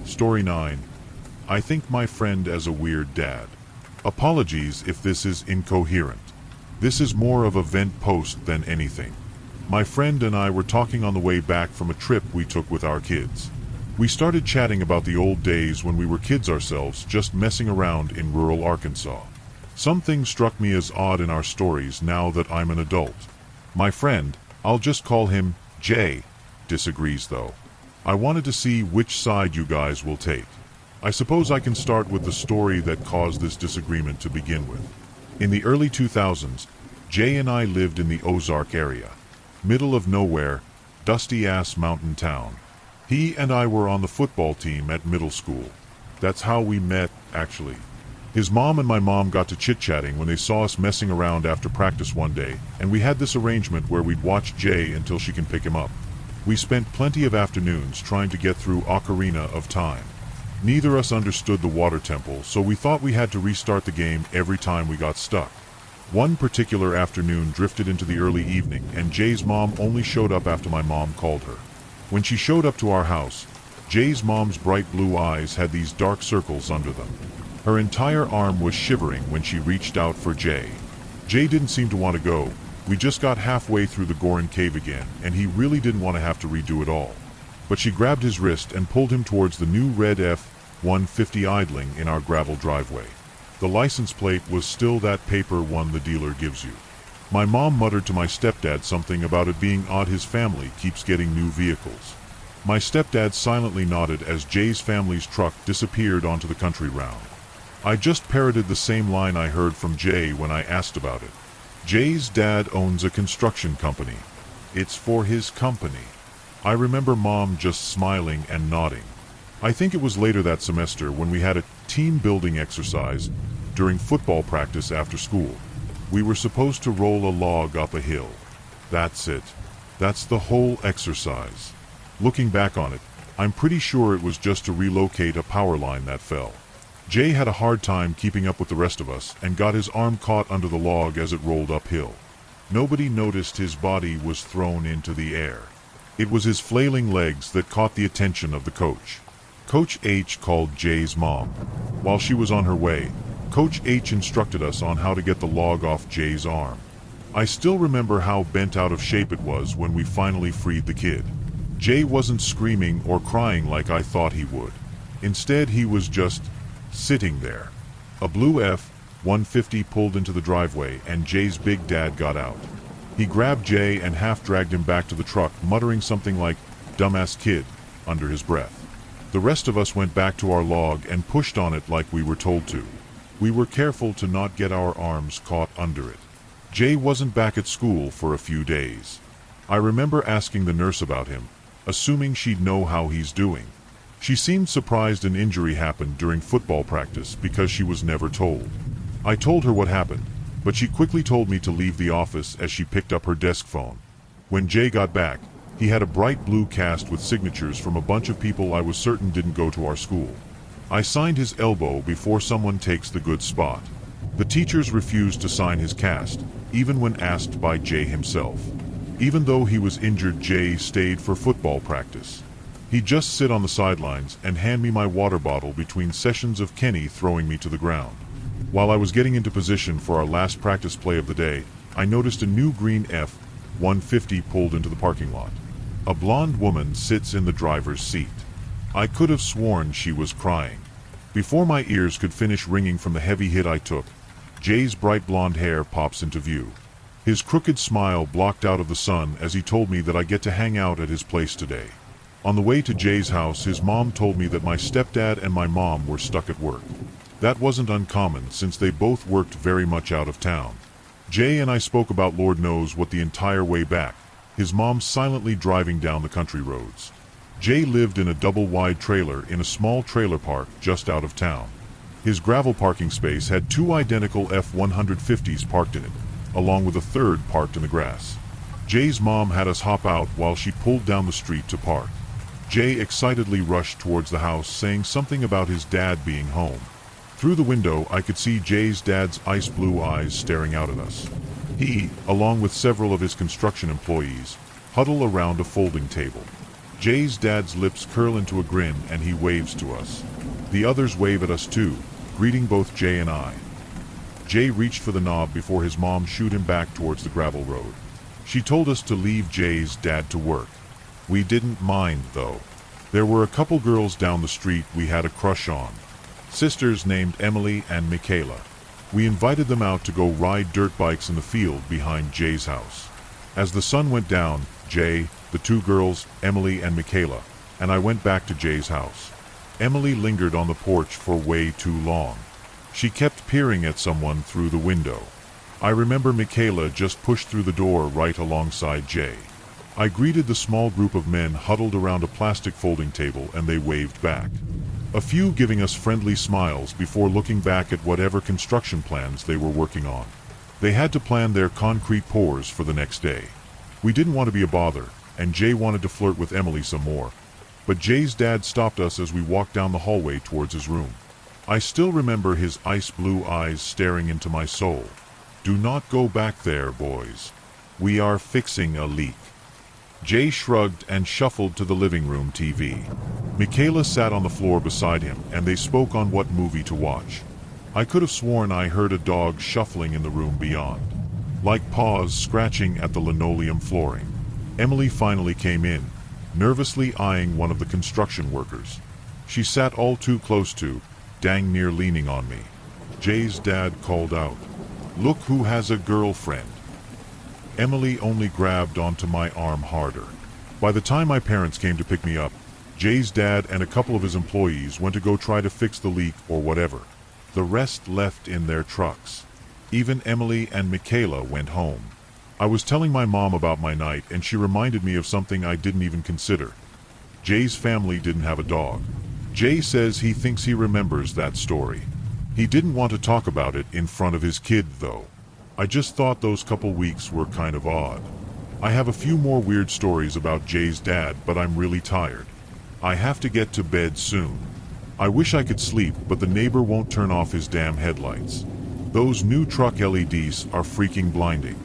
Story 9. I think my friend as a weird dad. Apologies if this is incoherent. This is more of a vent post than anything. My friend and I were talking on the way back from a trip we took with our kids. We started chatting about the old days when we were kids ourselves, just messing around in rural Arkansas. Some things struck me as odd in our stories now that I'm an adult. My friend, I'll just call him Jay, disagrees though. I wanted to see which side you guys will take. I suppose I can start with the story that caused this disagreement to begin with. In the early 2000s, Jay and I lived in the Ozark area. Middle of nowhere, dusty-ass mountain town. He and I were on the football team at middle school. That's how we met, actually. His mom and my mom got to chit-chatting when they saw us messing around after practice one day, and we had this arrangement where we'd watch Jay until she can pick him up. We spent plenty of afternoons trying to get through Ocarina of Time. Neither us understood the water temple, so we thought we had to restart the game every time we got stuck. One particular afternoon drifted into the early evening, and Jay's mom only showed up after my mom called her. When she showed up to our house, Jay's mom's bright blue eyes had these dark circles under them. Her entire arm was shivering when she reached out for Jay. Jay didn't seem to want to go. We just got halfway through the Gorin cave again, and he really didn't want to have to redo it all. But she grabbed his wrist and pulled him towards the new red F-150 idling in our gravel driveway. The license plate was still that paper one the dealer gives you. My mom muttered to my stepdad something about it being odd his family keeps getting new vehicles. My stepdad silently nodded as Jay's family's truck disappeared onto the country round. I just parroted the same line I heard from Jay when I asked about it. Jay's dad owns a construction company. It's for his company. I remember Mom just smiling and nodding. I think it was later that semester when we had a team building exercise during football practice after school. We were supposed to roll a log up a hill. That's it. That's the whole exercise. Looking back on it, I'm pretty sure it was just to relocate a power line that fell. Jay had a hard time keeping up with the rest of us and got his arm caught under the log as it rolled uphill. Nobody noticed his body was thrown into the air. It was his flailing legs that caught the attention of the coach. Coach H called Jay's mom. While she was on her way, Coach H instructed us on how to get the log off Jay's arm. I still remember how bent out of shape it was when we finally freed the kid. Jay wasn't screaming or crying like I thought he would. Instead, he was just sitting there. A blue F-150 pulled into the driveway and Jay's big dad got out. He grabbed Jay and half-dragged him back to the truck, muttering something like, "Dumbass kid," under his breath. The rest of us went back to our log and pushed on it like we were told to. We were careful to not get our arms caught under it. Jay wasn't back at school for a few days. I remember asking the nurse about him, assuming she'd know how he's doing. She seemed surprised an injury happened during football practice because she was never told. I told her what happened, but she quickly told me to leave the office as she picked up her desk phone. When Jay got back, he had a bright blue cast with signatures from a bunch of people I was certain didn't go to our school. I signed his elbow before someone takes the good spot. The teachers refused to sign his cast, even when asked by Jay himself. Even though he was injured, Jay stayed for football practice. He'd just sit on the sidelines and hand me my water bottle between sessions of Kenny throwing me to the ground. While I was getting into position for our last practice play of the day, I noticed a new green F-150 pulled into the parking lot. A blonde woman sits in the driver's seat. I could have sworn she was crying. Before my ears could finish ringing from the heavy hit I took, Jay's bright blonde hair pops into view. His crooked smile blocked out of the sun as he told me that I get to hang out at his place today. On the way to Jay's house, his mom told me that my stepdad and my mom were stuck at work. That wasn't uncommon since they both worked very much out of town. Jay and I spoke about Lord knows what the entire way back, his mom silently driving down the country roads. Jay lived in a double-wide trailer in a small trailer park just out of town. His gravel parking space had two identical F-150s parked in it, along with a third parked in the grass. Jay's mom had us hop out while she pulled down the street to park. Jay excitedly rushed towards the house, saying something about his dad being home. Through the window, I could see Jay's dad's ice blue eyes staring out at us. He, along with several of his construction employees, huddle around a folding table. Jay's dad's lips curl into a grin and he waves to us. The others wave at us too, greeting both Jay and I. Jay reached for the knob before his mom shooed him back towards the gravel road. She told us to leave Jay's dad to work. We didn't mind, though. There were a couple girls down the street we had a crush on. Sisters named Emily and Michaela. We invited them out to go ride dirt bikes in the field behind Jay's house. As the sun went down, Jay, the two girls, Emily and Michaela, and I went back to Jay's house. Emily lingered on the porch for way too long. She kept peering at someone through the window. I remember Michaela just pushed through the door right alongside Jay. I greeted the small group of men huddled around a plastic folding table and they waved back. A few giving us friendly smiles before looking back at whatever construction plans they were working on. They had to plan their concrete pours for the next day. We didn't want to be a bother, and Jay wanted to flirt with Emily some more. But Jay's dad stopped us as we walked down the hallway towards his room. I still remember his ice blue eyes staring into my soul. "Do not go back there, boys. We are fixing a leak." Jay shrugged and shuffled to the living room TV. Michaela sat on the floor beside him, and they spoke on what movie to watch. I could have sworn I heard a dog shuffling in the room beyond, like paws scratching at the linoleum flooring. Emily finally came in, nervously eyeing one of the construction workers. She sat all too close to, dang near leaning on me. Jay's dad called out, "Look who has a girlfriend." Emily only grabbed onto my arm harder. By the time my parents came to pick me up, Jay's dad and a couple of his employees went to go try to fix the leak or whatever. The rest left in their trucks. Even Emily and Michaela went home. I was telling my mom about my night and she reminded me of something I didn't even consider. Jay's family didn't have a dog. Jay says he thinks he remembers that story. He didn't want to talk about it in front of his kid though. I just thought those couple weeks were kind of odd. I have a few more weird stories about Jay's dad, but I'm really tired. I have to get to bed soon. I wish I could sleep, but the neighbor won't turn off his damn headlights. Those new truck LEDs are freaking blinding.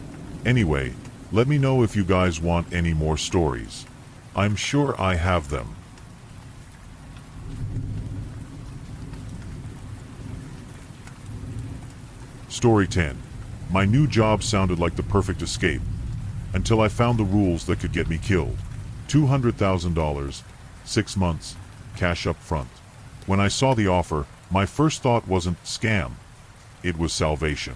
Anyway, let me know if you guys want any more stories. I'm sure I have them. Story 10. My new job sounded like the perfect escape, until I found the rules that could get me killed. $200,000, 6 months, cash up front. When I saw the offer, my first thought wasn't scam. It was salvation.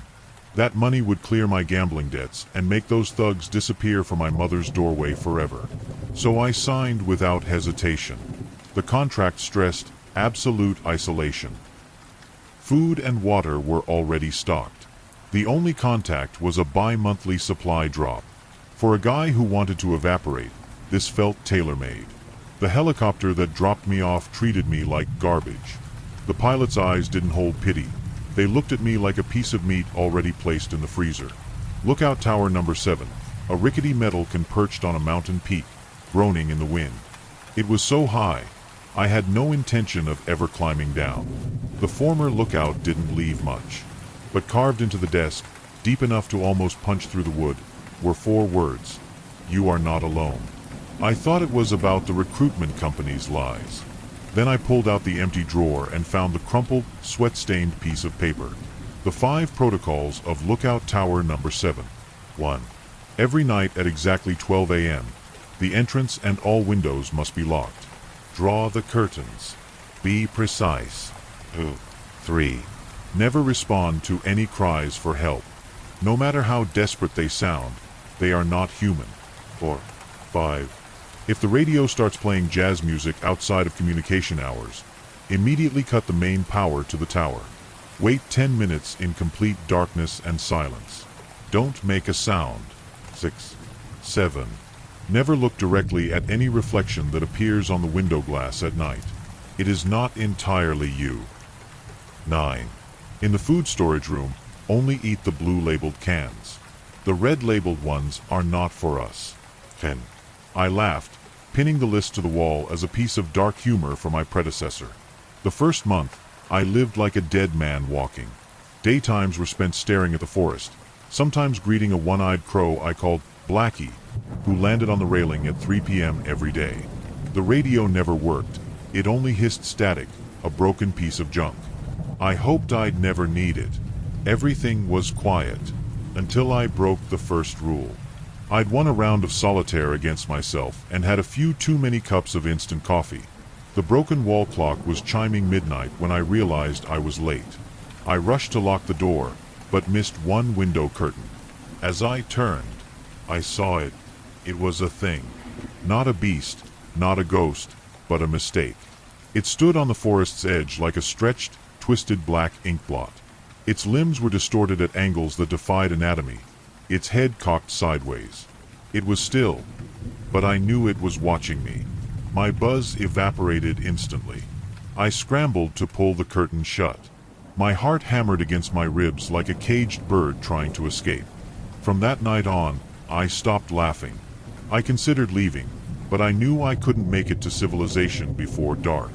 That money would clear my gambling debts and make those thugs disappear from my mother's doorway forever. So I signed without hesitation. The contract stressed absolute isolation. Food and water were already stocked. The only contact was a bi-monthly supply drop. For a guy who wanted to evaporate, this felt tailor-made. The helicopter that dropped me off treated me like garbage. The pilot's eyes didn't hold pity. They looked at me like a piece of meat already placed in the freezer. Lookout Tower number 7, a rickety metal can perched on a mountain peak, groaning in the wind. It was so high, I had no intention of ever climbing down. The former lookout didn't leave much. But carved into the desk, deep enough to almost punch through the wood, were 4 words. You are not alone. I thought it was about the recruitment company's lies. Then I pulled out the empty drawer and found the crumpled, sweat-stained piece of paper. The 5 protocols of Lookout Tower number 7. 1. Every night at exactly 12 a.m., the entrance and all windows must be locked. Draw the curtains. Be precise. 2. 3. Never respond to any cries for help. No matter how desperate they sound, they are not human. 4. 5. If the radio starts playing jazz music outside of communication hours, immediately cut the main power to the tower. Wait 10 minutes in complete darkness and silence. Don't make a sound. 6. 7. Never look directly at any reflection that appears on the window glass at night. It is not entirely you. 9. In the food storage room, only eat the blue-labeled cans. The red-labeled ones are not for us. 10. I laughed, pinning the list to the wall as a piece of dark humor for my predecessor. The first month, I lived like a dead man walking. Daytimes were spent staring at the forest, sometimes greeting a one-eyed crow I called Blackie, who landed on the railing at 3 p.m. every day. The radio never worked. It only hissed static, a broken piece of junk. I hoped I'd never need it. Everything was quiet, until I broke the first rule. I'd won a round of solitaire against myself and had a few too many cups of instant coffee. The broken wall clock was chiming midnight when I realized I was late. I rushed to lock the door, but missed one window curtain. As I turned, I saw it. It was a thing. Not a beast, not a ghost, but a mistake. It stood on the forest's edge like a stretched, twisted black ink blot. Its limbs were distorted at angles that defied anatomy. Its head cocked sideways. It was still, but I knew it was watching me. My buzz evaporated instantly. I scrambled to pull the curtain shut. My heart hammered against my ribs like a caged bird trying to escape. From that night on, I stopped laughing. I considered leaving, but I knew I couldn't make it to civilization before dark.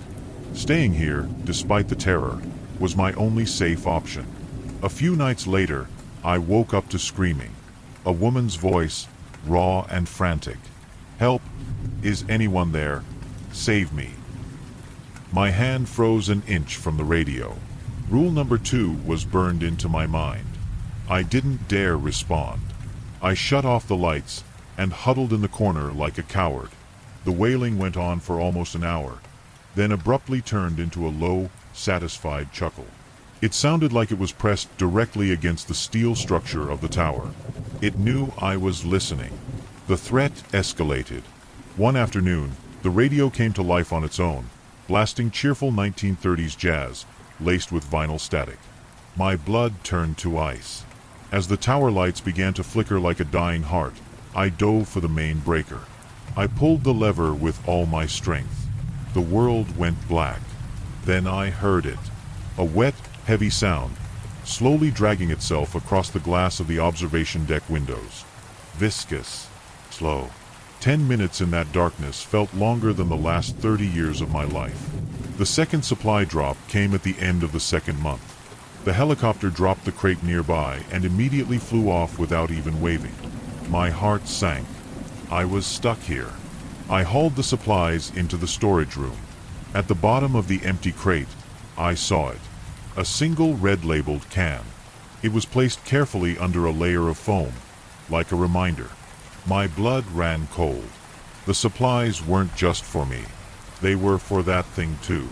Staying here, despite the terror, was my only safe option. A few nights later, I woke up to screaming. A woman's voice, raw and frantic. Help! Is anyone there? Save me. My hand froze an inch from the radio. Rule number 2 was burned into my mind. I didn't dare respond. I shut off the lights and huddled in the corner like a coward. The wailing went on for almost an hour, then abruptly turned into a low, satisfied chuckle. It sounded like it was pressed directly against the steel structure of the tower. It knew I was listening. The threat escalated. One afternoon, the radio came to life on its own, blasting cheerful 1930s jazz, laced with vinyl static. My blood turned to ice. As the tower lights began to flicker like a dying heart, I dove for the main breaker. I pulled the lever with all my strength. The world went black. Then I heard it. A wet, heavy sound, slowly dragging itself across the glass of the observation deck windows. Viscous. Slow. 10 minutes in that darkness felt longer than the last 30 years of my life. The second supply drop came at the end of the second month. The helicopter dropped the crate nearby and immediately flew off without even waving. My heart sank. I was stuck here. I hauled the supplies into the storage room. At the bottom of the empty crate, I saw it. A single red-labeled can. It was placed carefully under a layer of foam, like a reminder. My blood ran cold. The supplies weren't just for me. They were for that thing too.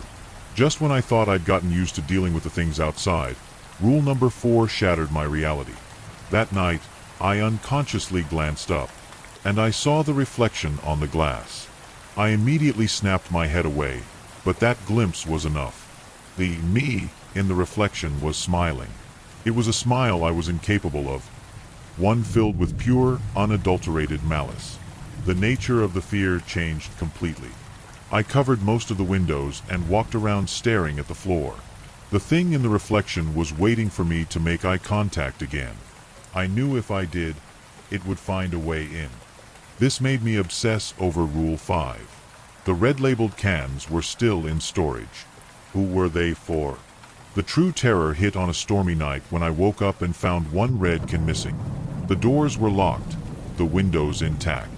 Just when I thought I'd gotten used to dealing with the things outside, rule number 4 shattered my reality. That night, I unconsciously glanced up, and I saw the reflection on the glass. I immediately snapped my head away, but that glimpse was enough. The me in the reflection was smiling. It was a smile I was incapable of, one filled with pure, unadulterated malice. The nature of the fear changed completely. I covered most of the windows and walked around staring at the floor. The thing in the reflection was waiting for me to make eye contact again. I knew if I did, it would find a way in. This made me obsess over Rule 5. The red-labeled cans were still in storage. Who were they for? The true terror hit on a stormy night when I woke up and found one red can missing. The doors were locked, the windows intact.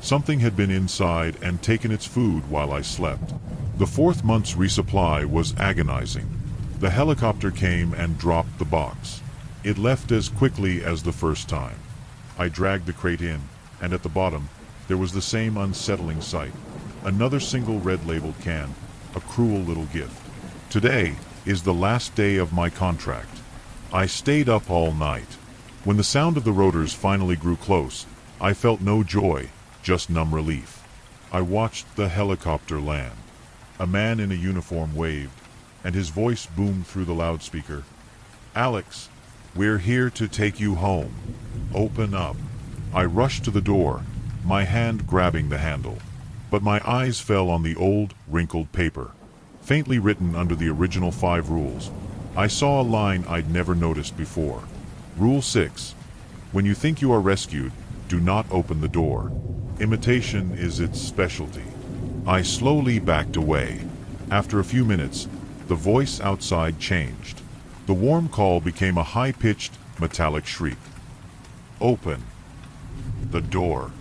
Something had been inside and taken its food while I slept. The 4th month's resupply was agonizing. The helicopter came and dropped the box. It left as quickly as the first time. I dragged the crate in, and at the bottom, there was the same unsettling sight. Another single red-labeled can, a cruel little gift. Today is the last day of my contract. I stayed up all night. When the sound of the rotors finally grew close, I felt no joy, just numb relief. I watched the helicopter land. A man in a uniform waved, and his voice boomed through the loudspeaker. "Alex, we're here to take you home. Open up." I rushed to the door, my hand grabbing the handle. But my eyes fell on the old, wrinkled paper, faintly written under the original 5 rules. I saw a line I'd never noticed before. Rule 6. When you think you are rescued, do not open the door. Imitation is its specialty. I slowly backed away. After a few minutes, the voice outside changed. The warm call became a high-pitched, metallic shriek. "Open the door.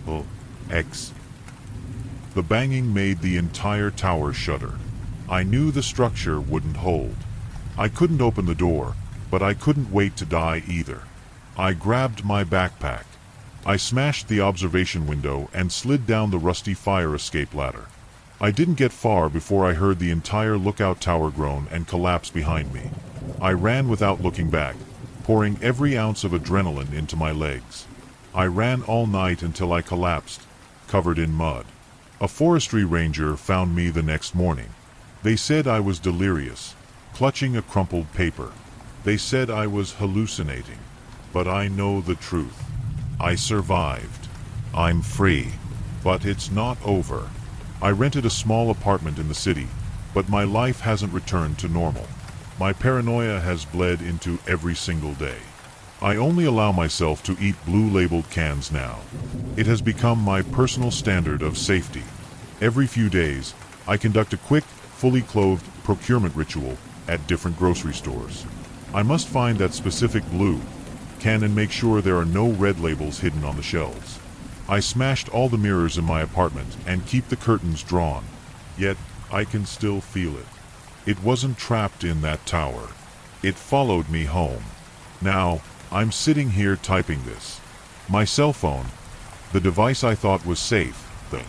Oh, X." The banging made the entire tower shudder. I knew the structure wouldn't hold. I couldn't open the door, but I couldn't wait to die either. I grabbed my backpack. I smashed the observation window and slid down the rusty fire escape ladder. I didn't get far before I heard the entire lookout tower groan and collapse behind me. I ran without looking back, pouring every ounce of adrenaline into my legs. I ran all night until I collapsed, covered in mud. A forestry ranger found me the next morning. They said I was delirious, clutching a crumpled paper. They said I was hallucinating. But I know the truth. I survived. I'm free. But it's not over. I rented a small apartment in the city, but my life hasn't returned to normal. My paranoia has bled into every single day. I only allow myself to eat blue-labeled cans now. It has become my personal standard of safety. Every few days, I conduct a quick, fully clothed procurement ritual at different grocery stores. I must find that specific blue can and make sure there are no red labels hidden on the shelves. I smashed all the mirrors in my apartment and keep the curtains drawn. Yet, I can still feel it. It wasn't trapped in that tower. It followed me home. Now, I'm sitting here typing this. My cell phone, the device I thought was safe, the